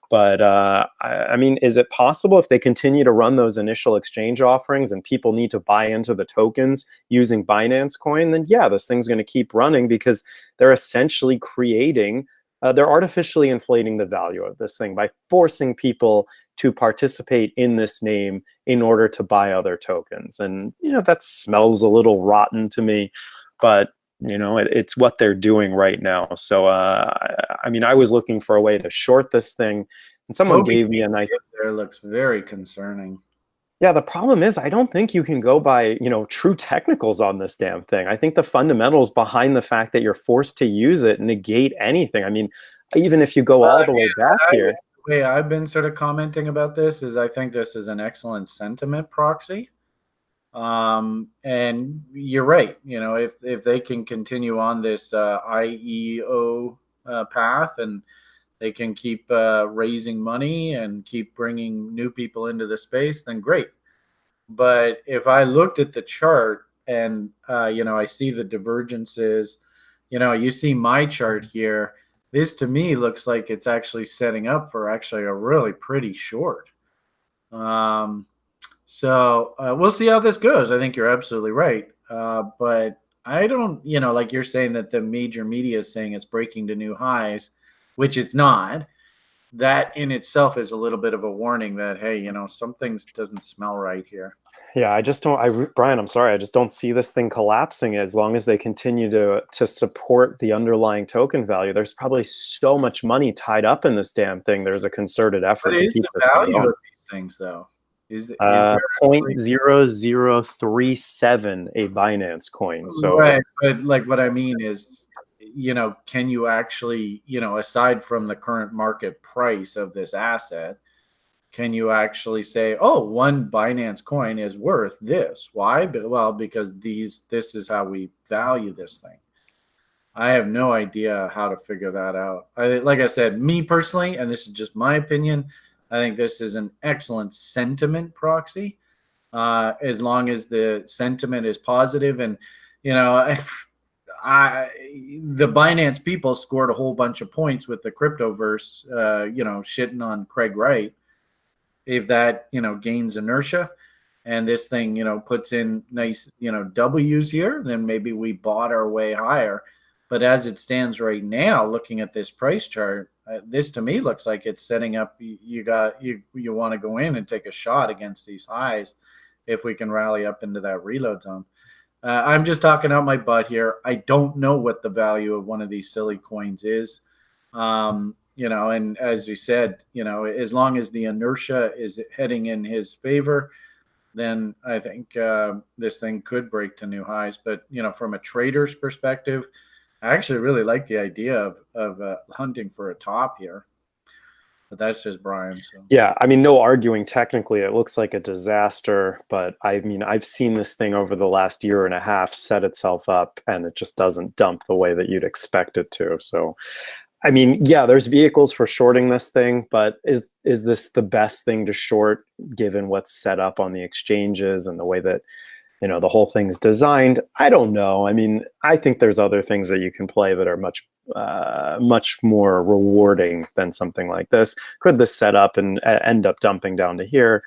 But I mean, is it possible if they continue to run those initial exchange offerings and people need to buy into the tokens using Binance Coin, then yeah, this thing's going to keep running because they're essentially they're artificially inflating the value of this thing by forcing people to participate in this name in order to buy other tokens. And, that smells a little rotten to me, but it's what they're doing right now. So, I mean, I was looking for a way to short this thing, and someone gave me a nice. There looks very concerning. Yeah, the problem is I don't think you can go by, true technicals on this damn thing. I think the fundamentals behind the fact that you're forced to use it negate anything. I mean, even if you go all the way back here. The way I've been sort of commenting about this is I think this is an excellent sentiment proxy. And you're right. If they can continue on this IEO path and they can keep raising money and keep bringing new people into the space, then great. But if I looked at the chart and I see the divergences, you see my chart here. This to me looks like it's actually setting up for actually a really pretty short. So we'll see how this goes. I think you're absolutely right. But I don't, like you're saying that the major media is saying it's breaking to new highs, which it's not. That in itself is a little bit of a warning that, hey, some things doesn't smell right here. Yeah, I just don't, Brian, I'm sorry. I just don't see this thing collapsing as long as they continue to support the underlying token value. There's probably so much money tied up in this damn thing. There's a concerted effort to keep the this value going. of these things, though? Is there 0.0037 a Binance coin? So right, but like what I mean is, can you actually, aside from the current market price of this asset, can you actually say, oh, one Binance coin is worth this? Why? Well, because this is how we value this thing. I have no idea how to figure that out. Like I said, me personally, and this is just my opinion, I think this is an excellent sentiment proxy, as long as the sentiment is positive. And, the Binance people scored a whole bunch of points with the Cryptoverse, shitting on Craig Wright. If that, gains inertia and this thing, puts in nice, W's here, then maybe we bought our way higher. But as it stands right now, looking at this price chart, this to me looks like it's setting up. You want to go in and take a shot against these highs if we can rally up into that reload zone. I'm just talking out my butt here. I don't know what the value of one of these silly coins is. And as we said, as long as the inertia is heading in his favor, then I think this thing could break to new highs. But, from a trader's perspective, I actually really like the idea of hunting for a top here. But that's just Brian. So. Yeah, I mean, no arguing technically. It looks like a disaster, but I mean, I've seen this thing over the last year and a half set itself up, and it just doesn't dump the way that you'd expect it to. So I mean, yeah, there's vehicles for shorting this thing, but is this the best thing to short given what's set up on the exchanges and the way that, the whole thing's designed? I don't know. I mean, I think there's other things that you can play that are much more rewarding than something like this. Could this set up and end up dumping down to here?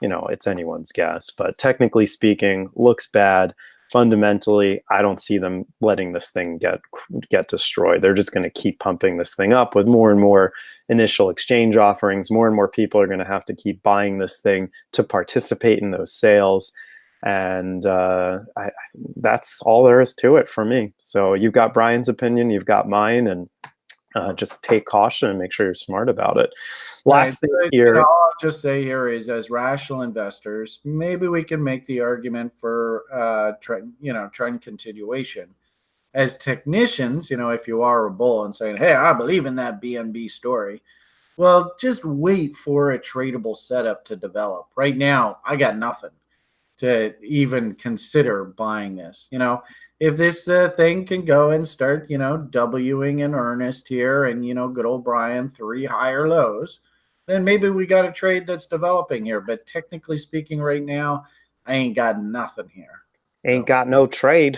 It's anyone's guess. But technically speaking, looks bad. Fundamentally, I don't see them letting this thing get destroyed. They're just going to keep pumping this thing up with more and more initial exchange offerings. More and more people are going to have to keep buying this thing to participate in those sales. And that's all there is to it for me. So you've got Brian's opinion, you've got mine, and just take caution and make sure you're smart about it. Last thing here. All I'll just say here is, as rational investors, maybe we can make the argument for trend continuation. As technicians, if you are a bull and saying, hey, I believe in that BNB story, well, just wait for a tradable setup to develop. Right now, I got nothing to even consider buying this. If this thing can go and start, Wing in earnest here, and, good old Brian, 3 higher lows, then maybe we got a trade that's developing here. But technically speaking, right now, I ain't got nothing here. Ain't got no trade.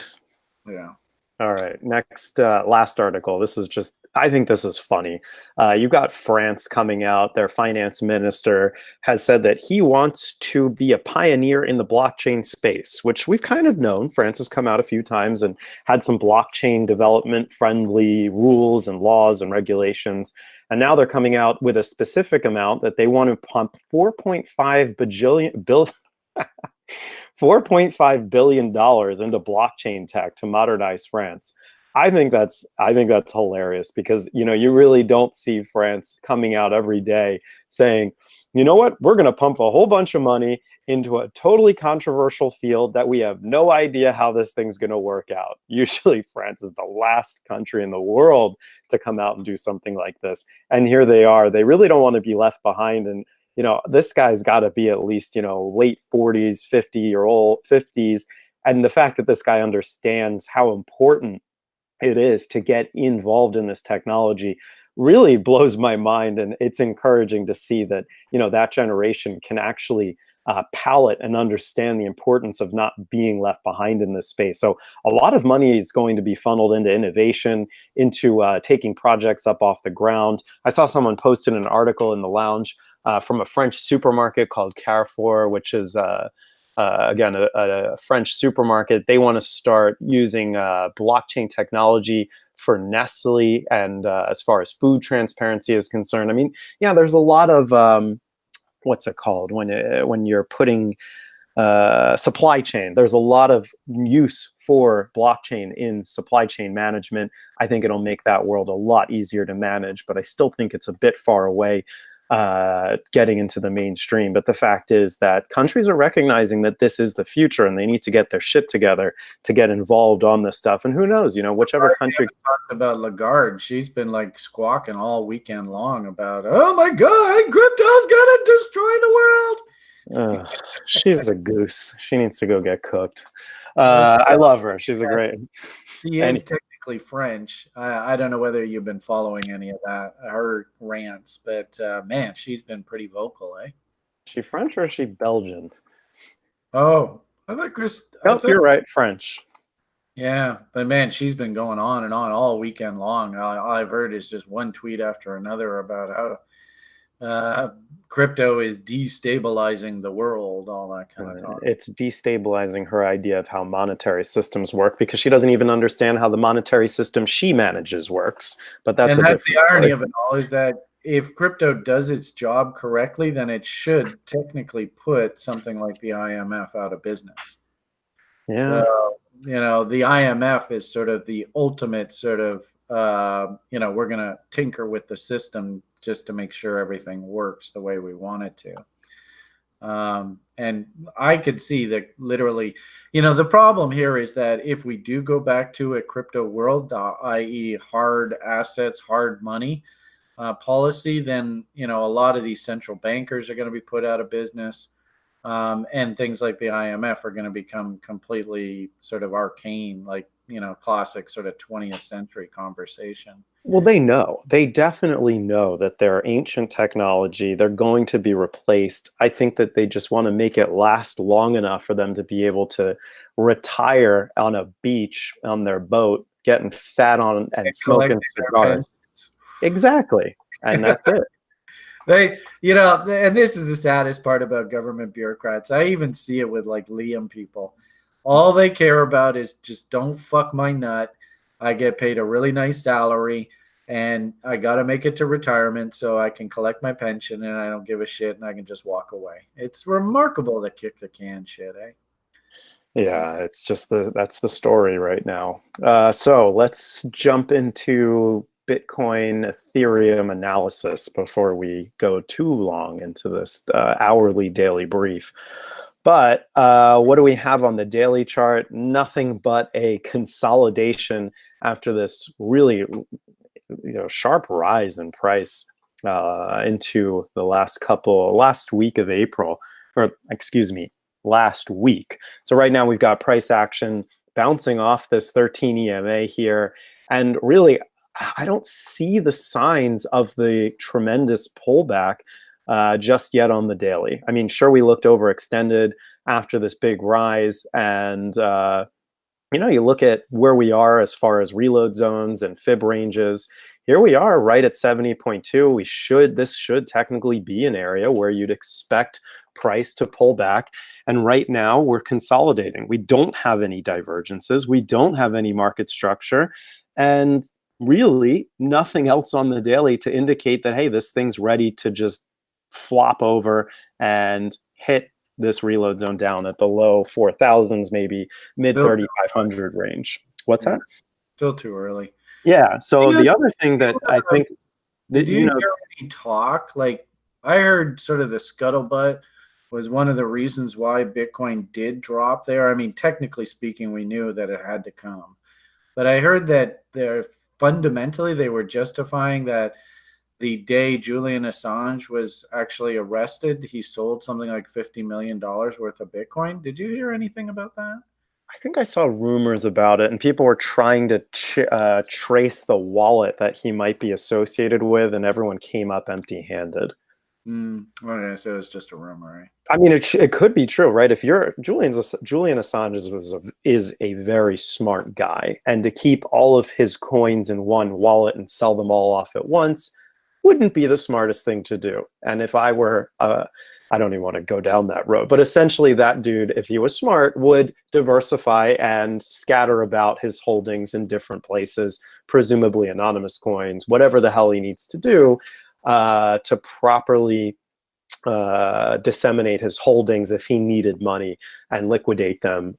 Yeah. All right. Next, last article. I think this is funny. You've got France coming out. Their finance minister has said that he wants to be a pioneer in the blockchain space, which we've kind of known. France has come out a few times and had some blockchain development friendly rules and laws and regulations. And now they're coming out with a specific amount that they want to pump $4.5 billion into blockchain tech to modernize France. I think that's hilarious, because you really don't see France coming out every day saying, you know what, we're going to pump a whole bunch of money into a totally controversial field that we have no idea how this thing's going to work out. Usually France is the last country in the world to come out and do something like this. And here they are. They really don't want to be left behind. And this guy's got to be at least, late 40s, 50s. And the fact that this guy understands how important it is to get involved in this technology really blows my mind. And it's encouraging to see that, that generation can actually palate and understand the importance of not being left behind in this space. So a lot of money is going to be funneled into innovation, into taking projects up off the ground. I saw someone posted an article in the lounge from a French supermarket called Carrefour, which is again a French supermarket. They want to start using blockchain technology for Nestle, and as far as food transparency is concerned. I mean, yeah, there's a lot of what's it called when you're putting supply chain. There's a lot of use for blockchain in supply chain management. I think it'll make that world a lot easier to manage, but I still think it's a bit far away getting into the mainstream. But the fact is that countries are recognizing that this is the future, and they need to get their shit together to get involved on this stuff. And who knows, whichever country. Talked about Lagarde. She's been like squawking all weekend long about, oh my God, crypto's gonna destroy the world. She's a goose. She needs to go get cooked. I love her. She's a great. She is technically French. I don't know whether you've been following any of her rants, but man, she's been pretty vocal, eh? Is she French or is she Belgian? Oh, I thought Chris. You're right, French. Yeah, but man, she's been going on and on all weekend long. All I've heard is just one tweet after another about how crypto is destabilizing the world, all that kind of talk. It's destabilizing her idea of how monetary systems work, because she doesn't even understand how the monetary system she manages works. But that's the irony of it all, is that if crypto does its job correctly, then it should technically put something like the IMF out of business. Yeah. So, the IMF is sort of the ultimate sort of, we're going to tinker with the system just to make sure everything works the way we want it to. And I could see that literally, the problem here is that if we do go back to a crypto world, i.e. hard assets, hard money policy, then, a lot of these central bankers are going to be put out of business. And things like the IMF are going to become completely sort of arcane, like, classic sort of 20th century conversation. Well, they know. They definitely know that they're ancient technology. They're going to be replaced. I think that they just want to make it last long enough for them to be able to retire on a beach on their boat, getting fat on and smoking Collecting their cigars. pensions. Exactly. And that's it. They, you know, and this is the saddest part about government bureaucrats. I even see it with like Liam people. All they care about is just don't fuck my nut. I get paid a really nice salary and I got to make it to retirement so I can collect my pension and I don't give a shit and I can just walk away. It's remarkable the kick the can shit, eh? Yeah, it's just that's the story right now. So let's jump into Bitcoin Ethereum analysis before we go too long into this hourly daily brief. But what do we have on the daily chart? Nothing but a consolidation after this really, sharp rise in price into the last week of April, or excuse me, last week. So right now we've got price action bouncing off this 13 EMA here, and really I don't see the signs of the tremendous pullback just yet on the daily. I mean, sure, we looked overextended after this big rise, and you look at where we are as far as reload zones and fib ranges. Here we are right at 70.2. This should technically be an area where you'd expect price to pull back. And right now we're consolidating. We don't have any divergences. We don't have any market structure. And really nothing else on the daily to indicate that, hey, this thing's ready to just flop over and hit this reload zone down at the low 4,000s, maybe mid 3,500 range. What's that? Still too early. Yeah. So the other thing that I think, did you hear any talk? Like I heard sort of the scuttlebutt was one of the reasons why Bitcoin did drop there. I mean, technically speaking, we knew that it had to come, but I heard that fundamentally they were justifying that the day Julian Assange was actually arrested, he sold something like $50 million worth of Bitcoin. Did you hear anything about that? I think I saw rumors about it, and people were trying to trace the wallet that he might be associated with, and everyone came up empty-handed. Okay, so it's just a rumor, right? I mean, it could be true, right? If Julian Assange is a very smart guy, and to keep all of his coins in one wallet and sell them all off at once wouldn't be the smartest thing to do. And if I were, I don't even want to go down that road, but essentially that dude, if he was smart, would diversify and scatter about his holdings in different places, presumably anonymous coins, whatever the hell he needs to do to properly disseminate his holdings if he needed money and liquidate them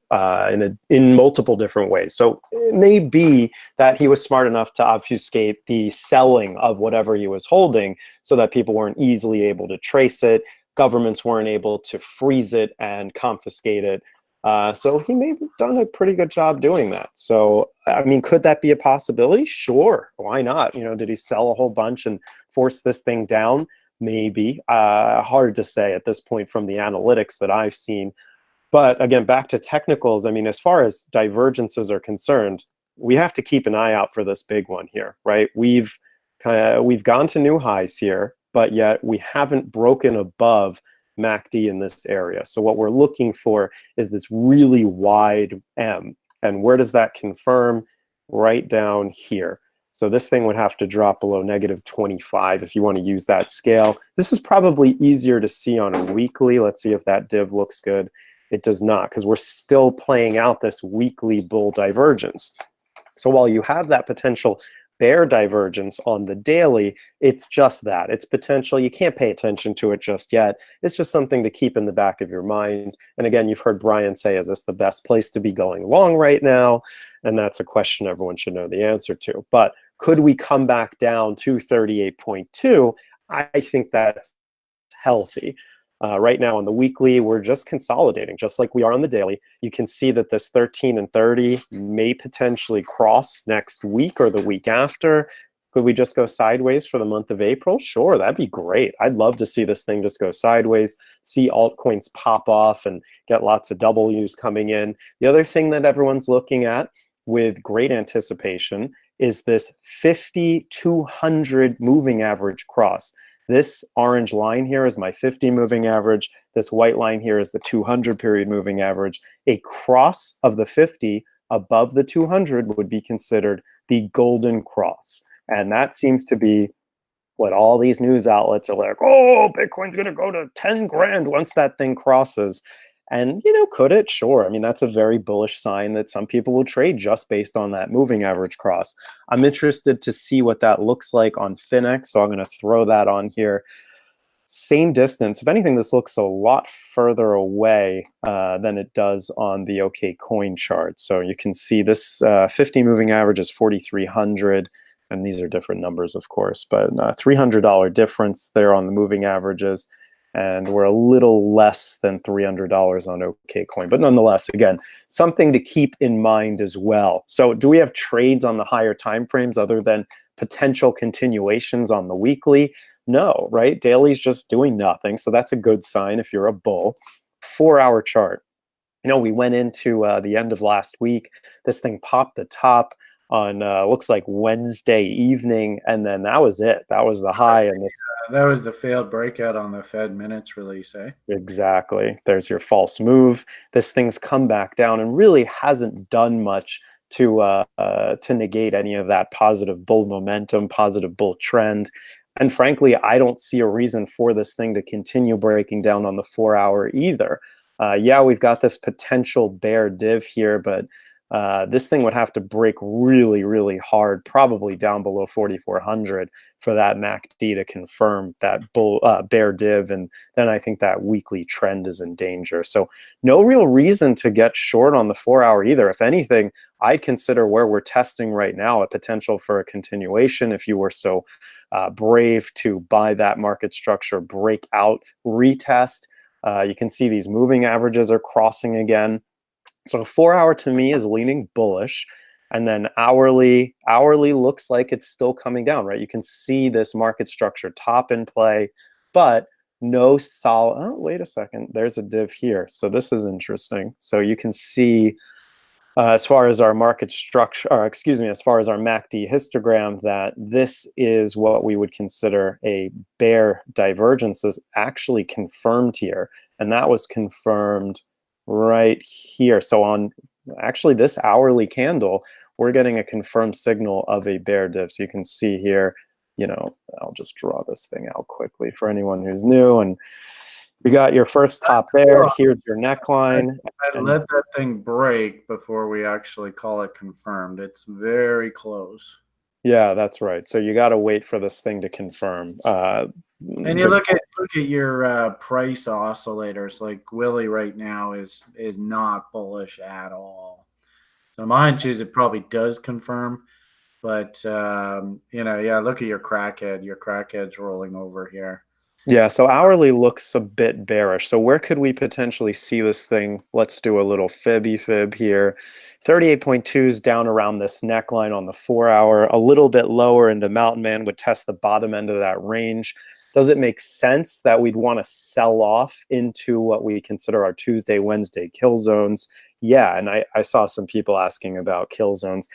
in multiple different ways. So it may be that he was smart enough to obfuscate the selling of whatever he was holding so that people weren't easily able to trace it. Governments weren't able to freeze it and confiscate it. So he may have done a pretty good job doing that. So, I mean, could that be a possibility? Sure. Why not? Did he sell a whole bunch and force this thing down? Maybe. Hard to say at this point from the analytics that I've seen. But again, back to technicals, I mean, as far as divergences are concerned, we have to keep an eye out for this big one here, right? We've gone to new highs here, but yet we haven't broken above MACD in this area. So what we're looking for is this really wide M. And where does that confirm? Right down here. So this thing would have to drop below -25 if you want to use that scale. This is probably easier to see on a weekly. Let's see if that div looks good. It does not, because we're still playing out this weekly bull divergence. So while you have that potential bear divergence on the daily, it's just that. It's potential. You can't pay attention to it just yet. It's just something to keep in the back of your mind. And again, you've heard Brian say, is this the best place to be going long right now? And that's a question everyone should know the answer to. But could we come back down to 38.2? I think that's healthy. Right now on the weekly, we're just consolidating, just like we are on the daily. You can see that this 13 and 30 may potentially cross next week or the week after. Could we just go sideways for the month of April? Sure, that'd be great. I'd love to see this thing just go sideways, see altcoins pop off and get lots of W's coming in. The other thing that everyone's looking at with great anticipation is this 50-200 moving average cross. This orange line here is my 50 moving average. This white line here is the 200 period moving average. A cross of the 50 above the 200 would be considered the golden cross. And that seems to be what all these news outlets are like, oh, Bitcoin's going to go to 10 grand once that thing crosses. And, you know, could it? Sure. I mean, that's a very bullish sign that some people will trade just based on that moving average cross. I'm interested to see what that looks like on Finex, so I'm going to throw that on here. Same distance. If anything, this looks a lot further away than it does on the OKCoin chart. So you can see this 50 moving average is 4,300. And these are different numbers, of course, but $300 difference there on the moving averages. And we're a little less than $300 on OKCoin. But nonetheless, again, something to keep in mind as well. So do we have trades on the higher time frames other than potential continuations on the weekly? No, right? Daily's just doing nothing. So that's a good sign if you're a bull. 4-hour chart. You know, we went into the end of last week. This thing popped the top on looks like Wednesday evening, and then that was it. That was the high. And this that was the failed breakout on the Fed minutes release, eh? Exactly. There's your false move. This thing's come back down and really hasn't done much to negate any of that positive bull momentum, positive bull trend. And frankly, I don't see a reason for this thing to continue breaking down on the 4-hour either. Yeah, we've got this potential bear div here, but this thing would have to break really, really hard, probably down below 4,400 for that MACD to confirm that bear div, and then I think that weekly trend is in danger. So no real reason to get short on the 4-hour either. If anything, I'd consider where we're testing right now a potential for a continuation if you were so brave to buy that market structure, break out, retest. You can see these moving averages are crossing again. So 4-hour to me is leaning bullish, and then hourly looks like it's still coming down, right? You can see this market structure top in play, but no solid. Oh, wait a second. There's a div here. So this is interesting. So you can see as far as our market structure, or excuse me, as far as our MACD histogram, that this is what we would consider a bear divergence is actually confirmed here. And that was confirmed right here. So on actually this hourly candle, we're getting a confirmed signal of a bear div. So you can see here, you know, I'll just draw this thing out quickly for anyone who's new. And you got your first top there. Here's your neckline. I'd let that thing break before we actually call it confirmed. It's very close. Yeah, that's right. So you got to wait for this thing to confirm. And you look at your price oscillators. Like Willie right now is not bullish at all. So my hunch is it probably does confirm, but you know, yeah. Look at your crackhead. Your crackhead's rolling over here. Yeah, so hourly looks a bit bearish. So where could we potentially see this thing? Let's do a little fib here. 38.2 is down around this neckline on the 4-hour, a little bit lower, and the Mountain Man would test the bottom end of that range. Does it make sense that we'd want to sell off into what we consider our Tuesday, Wednesday kill zones? Yeah, and I saw some people asking about kill zones.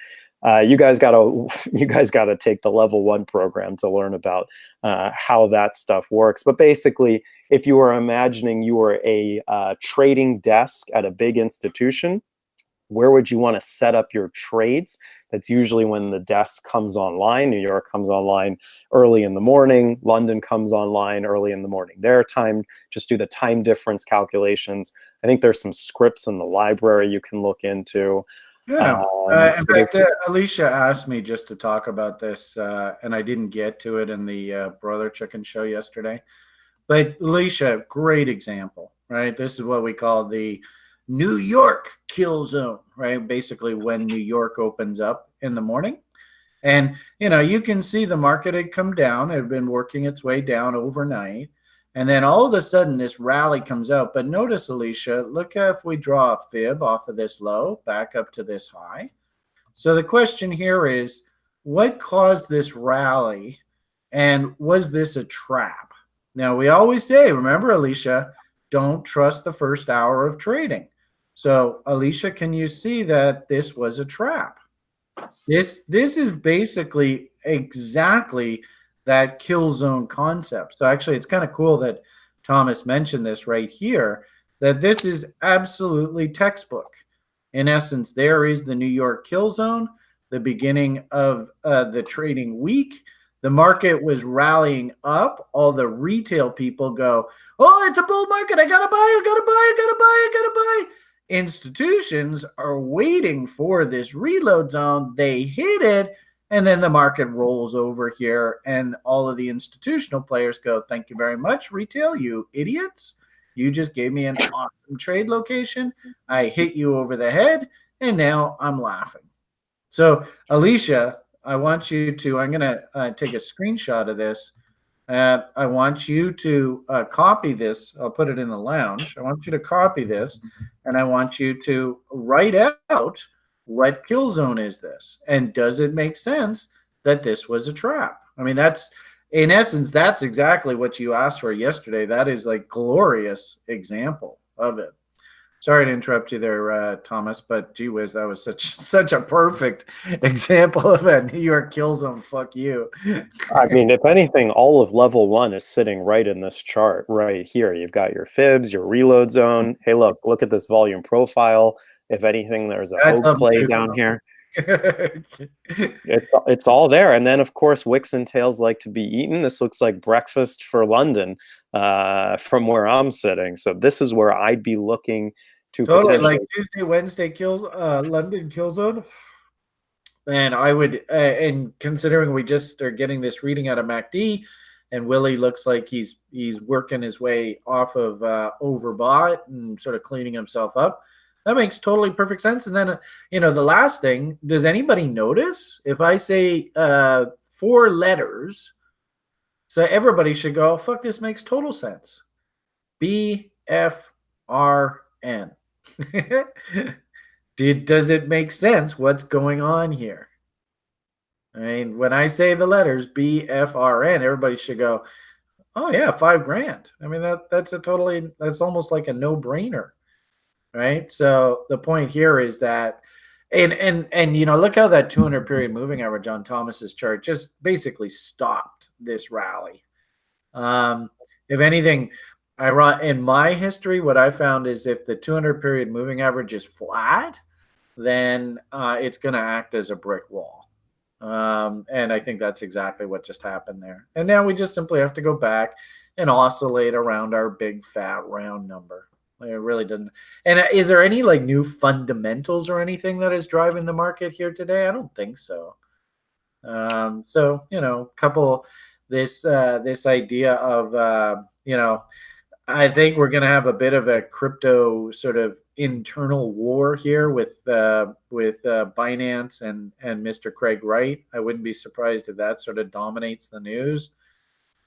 You guys gotta take the level 1 program to learn about how that stuff works. But basically, if you were imagining you were a trading desk at a big institution, where would you want to set up your trades? That's usually when the desk comes online. New York comes online early in the morning. London comes online early in the morning their time. Just do the time difference calculations. I think there's some scripts in the library you can look into. Yeah. In fact, Alicia asked me just to talk about this, and I didn't get to it in the Brother Chicken show yesterday. But Alicia, great example, right? This is what we call the New York kill zone, right? Basically, when New York opens up in the morning. And, you know, you can see the market had come down. It had been working its way down overnight. And then all of a sudden, this rally comes out. But notice, Alicia, look if we draw a fib off of this low back up to this high. So the question here is, what caused this rally? And was this a trap? Now, we always say, remember, Alicia, don't trust the first hour of trading. So, Alicia, can you see that this was a trap? This is basically exactly that kill zone concept. So actually, it's kind of cool that Thomas mentioned this right here, that this is absolutely textbook. In essence, there is the New York kill zone, the beginning of the trading week. The market was rallying up. All the retail people go, "Oh, it's a bull market. I gotta buy. I gotta buy. I gotta buy. I gotta buy." Institutions are waiting for this reload zone. They hit it, and then the market rolls over here, and all of the institutional players go, "Thank you very much, retail, you idiots. You just gave me an awesome trade location. I hit you over the head, and now I'm laughing." So, Alicia, I want you to, I'm going to take a screenshot of this. I want you to copy this. I'll put it in the lounge. I want you to copy this, and I want you to write out what kill zone is this, and does it make sense that this was a trap? I mean, that's in essence, that's exactly what you asked for yesterday. That is like glorious example of it. Sorry to interrupt you there, Thomas, but gee whiz, that was such a perfect example of a New York kill zone. Fuck you. I mean, if anything, all of level 1 is sitting right in this chart right here. You've got your fibs, your reload zone. Hey, look at this volume profile. If anything, there's a That's hope play down here. It's all there. And then, of course, wicks and tails like to be eaten. This looks like breakfast for London from where I'm sitting. So this is where I'd be looking to totally potentially. like Tuesday, Wednesday kills, London kill zone. And I would, and considering we just are getting this reading out of MACD, and Willie looks like he's working his way off of overbought and sort of cleaning himself up. That makes totally perfect sense. And then, the last thing, does anybody notice if I say 4 letters, so everybody should go, oh, fuck, this makes total sense. BFRN. Does it make sense what's going on here? I mean, when I say the letters BFRN, everybody should go, oh yeah, $5,000. I mean, that's almost like a no-brainer. Right. So the point here is that, and look how that 200 period moving average on Thomas's chart just basically stopped this rally. If anything, in my history, what I found is if the 200 period moving average is flat, then it's going to act as a brick wall. And I think that's exactly what just happened there. And now we just simply have to go back and oscillate around our big fat round number. It really doesn't. And is there any like new fundamentals or anything that is driving the market here today? I don't think so. Couple this idea of I think we're going to have a bit of a crypto sort of internal war here with Binance and Mr. Craig Wright. I wouldn't be surprised if that sort of dominates the news.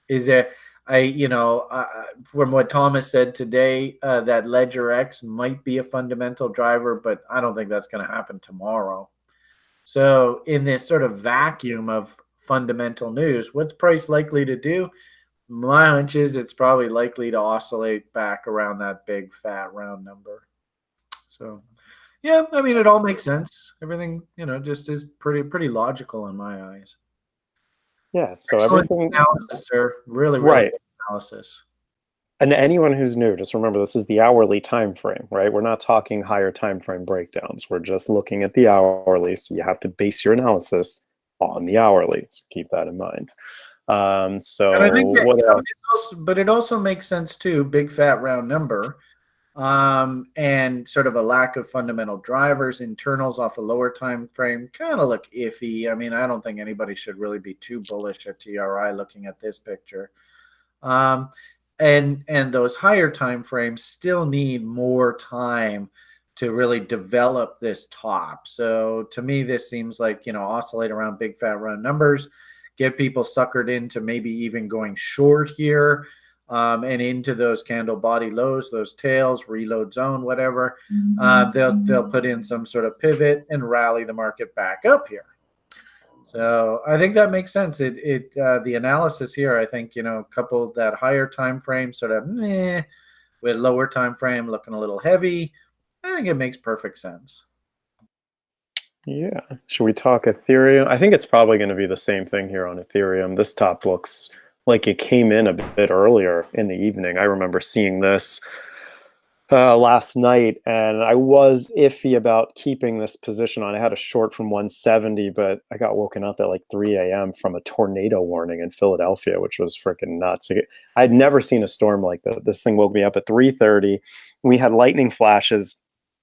Is there? From what Thomas said today, that Ledger X might be a fundamental driver, but I don't think that's going to happen tomorrow. So in this sort of vacuum of fundamental news, what's price likely to do? My hunch is it's probably likely to oscillate back around that big fat round number. So, yeah, I mean, it all makes sense. Everything, just is pretty logical in my eyes. Yeah, so Excellent everything analysis, sir. Really right. Good analysis. And anyone who's new, just remember this is the hourly time frame, right? We're not talking higher time frame breakdowns. We're just looking at the hourly, so you have to base your analysis on the hourly. So keep that in mind. So and I think that, what else? But it also makes sense too. Big fat round number. And sort of a lack of fundamental drivers, internals off a lower time frame kind of look iffy. I mean, I don't think anybody should really be too bullish at TRI looking at this picture. And those higher time frames still need more time to really develop this top. So to me, this seems like, oscillate around big fat round numbers, get people suckered into maybe even going short here. And into those candle body lows, those tails, reload zone, whatever, they'll put in some sort of pivot and rally the market back up here. So I think that makes sense. The analysis here, I think, coupled that higher time frame sort of with lower time frame looking a little heavy, I think it makes perfect sense. Yeah. Should we talk Ethereum? I think it's probably going to be the same thing here on Ethereum. This top looks like it came in a bit earlier in the evening. I remember seeing this last night, and I was iffy about keeping this position on. I had a short from 170, but I got woken up at like 3 a.m. from a tornado warning in Philadelphia, which was freaking nuts. I'd never seen a storm like that. This thing woke me up at 3:30. We had lightning flashes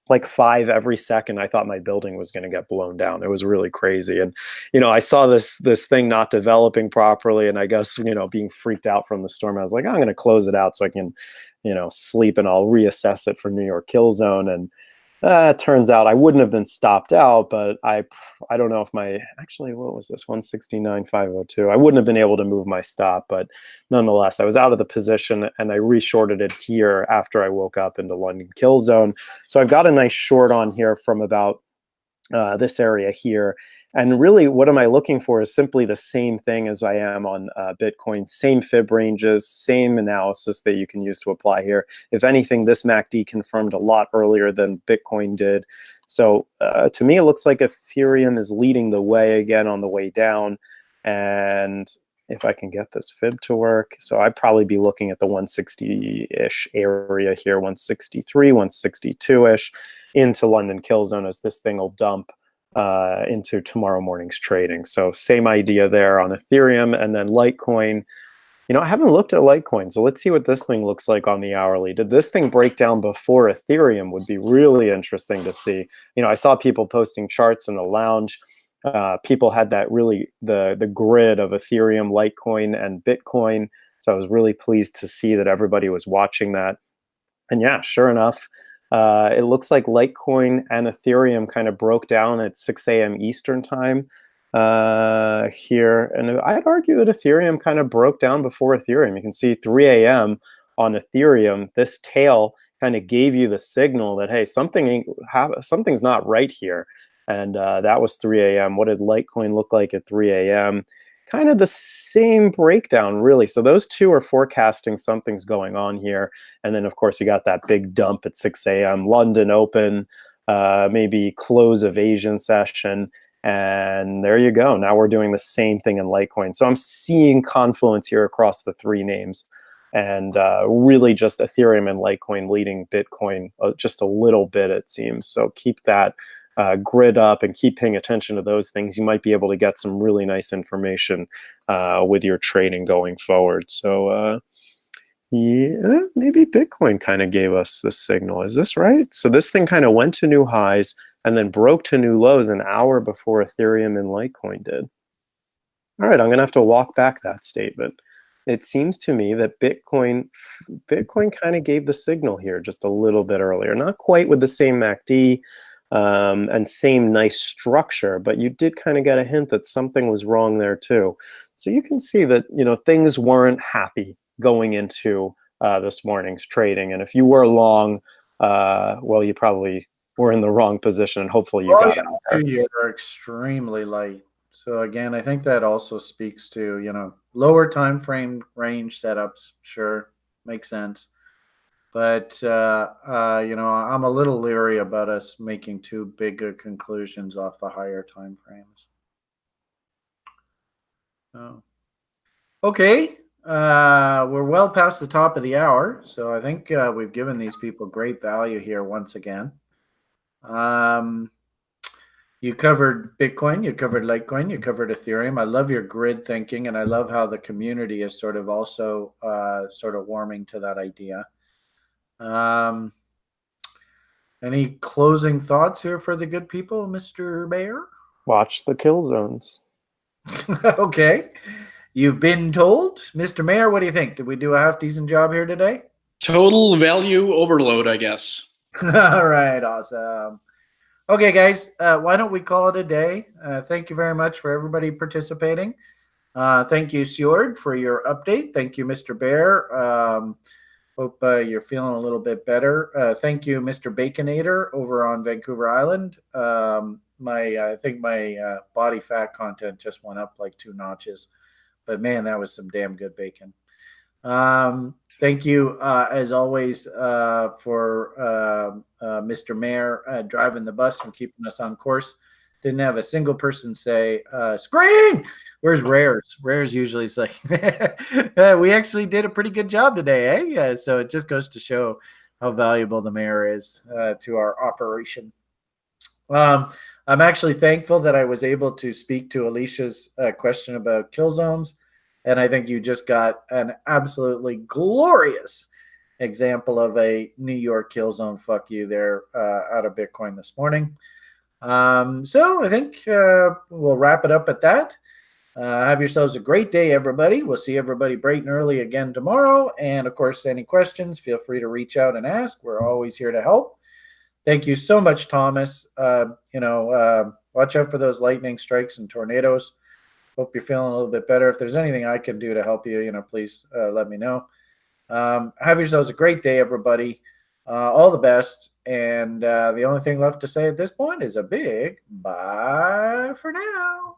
like 5 every second. I thought my building was going to get blown down. It was really crazy. And, I saw this thing not developing properly. And I guess, being freaked out from the storm, I was like, I'm going to close it out so I can, sleep, and I'll reassess it for New York kill zone. And it turns out I wouldn't have been stopped out, but I don't know if what was this, 169.502? I wouldn't have been able to move my stop, but nonetheless, I was out of the position, and I reshorted it here after I woke up into London kill zone. So I've got a nice short on here from about this area here. And really, what am I looking for is simply the same thing as I am on Bitcoin, same fib ranges, same analysis that you can use to apply here. If anything, this MACD confirmed a lot earlier than Bitcoin did. So to me, it looks like Ethereum is leading the way again on the way down. And if I can get this fib to work, so I'd probably be looking at the 160-ish area here, 163, 162-ish into London kill zone as this thing will dump into tomorrow morning's trading. So same idea there on Ethereum. And then Litecoin, I haven't looked at Litecoin, so let's see what this thing looks like on the hourly. Did this thing break down before Ethereum? Would be really interesting to see. I saw people posting charts in the lounge. People had that really the grid of Ethereum, Litecoin, and Bitcoin. So I was really pleased to see that everybody was watching that. And yeah, sure enough, it looks like Litecoin and Ethereum kind of broke down at 6 a.m. Eastern time here. And I'd argue that Ethereum kind of broke down before Ethereum. You can see 3 a.m. on Ethereum, this tail kind of gave you the signal that, hey, something's not right here. And that was 3 a.m. What did Litecoin look like at 3 a.m.? Kind of the same breakdown, really. So those two are forecasting something's going on here. And then, of course, you got that big dump at 6 a.m. London open, maybe close of Asian session. And there you go. Now we're doing the same thing in Litecoin. So I'm seeing confluence here across the three names. And really just Ethereum and Litecoin leading Bitcoin just a little bit, it seems. So keep that grid up and keep paying attention to those things. You might be able to get some really nice information with your trading going forward. So yeah, maybe Bitcoin kind of gave us the signal. Is this right? So this thing kind of went to new highs and then broke to new lows an hour before Ethereum and Litecoin did. All right, I'm going to have to walk back that statement. It seems to me that Bitcoin kind of gave the signal here just a little bit earlier. Not quite with the same MACD, and same nice structure, but you did kind of get a hint that something was wrong there too. So you can see that things weren't happy going into this morning's trading, and if you were long, well, you probably were in the wrong position, and hopefully you got out there. You are extremely light. So again, I think that also speaks to lower time frame range setups. Sure, makes sense. But I'm a little leery about us making too big conclusions off the higher time frames. Oh. Okay, we're well past the top of the hour, so I think we've given these people great value here once again. You covered Bitcoin, you covered Litecoin, you covered Ethereum. I love your grid thinking, and I love how the community is sort of also sort of warming to that idea. Any closing thoughts here for the good people, Mr. Bear? Watch the kill zones. Okay. You've been told. Mr. Mayor, what do you think? Did we do a half decent job here today? Total value overload, I guess. All right, awesome. Okay, guys, why don't we call it a day? Thank you very much for everybody participating. Thank you, Sjoerd, for your update. Thank you, Mr. Bear. Hope you're feeling a little bit better. Thank you, Mr. Baconator over on Vancouver Island. I think my body fat content just went up like 2 notches. But, man, that was some damn good bacon. Thank you, as always, for Mr. Mayor driving the bus and keeping us on course. Didn't have a single person say, screen! Where's Rares? Rares usually is like, we actually did a pretty good job today, eh? Yeah, so it just goes to show how valuable the mayor is to our operation. I'm actually thankful that I was able to speak to Alicia's question about kill zones. And I think you just got an absolutely glorious example of a New York kill zone fuck you there out of Bitcoin this morning. So I think we'll wrap it up at that. Have yourselves a great day, everybody. We'll see everybody bright and early again tomorrow. And of course, any questions, feel free to reach out and ask. We're always here to help. Thank you so much, Thomas. Watch out for those lightning strikes and tornadoes. Hope you're feeling a little bit better. If there's anything I can do to help you, please let me know. Have yourselves a great day, everybody. All the best. And the only thing left to say at this point is a big bye for now.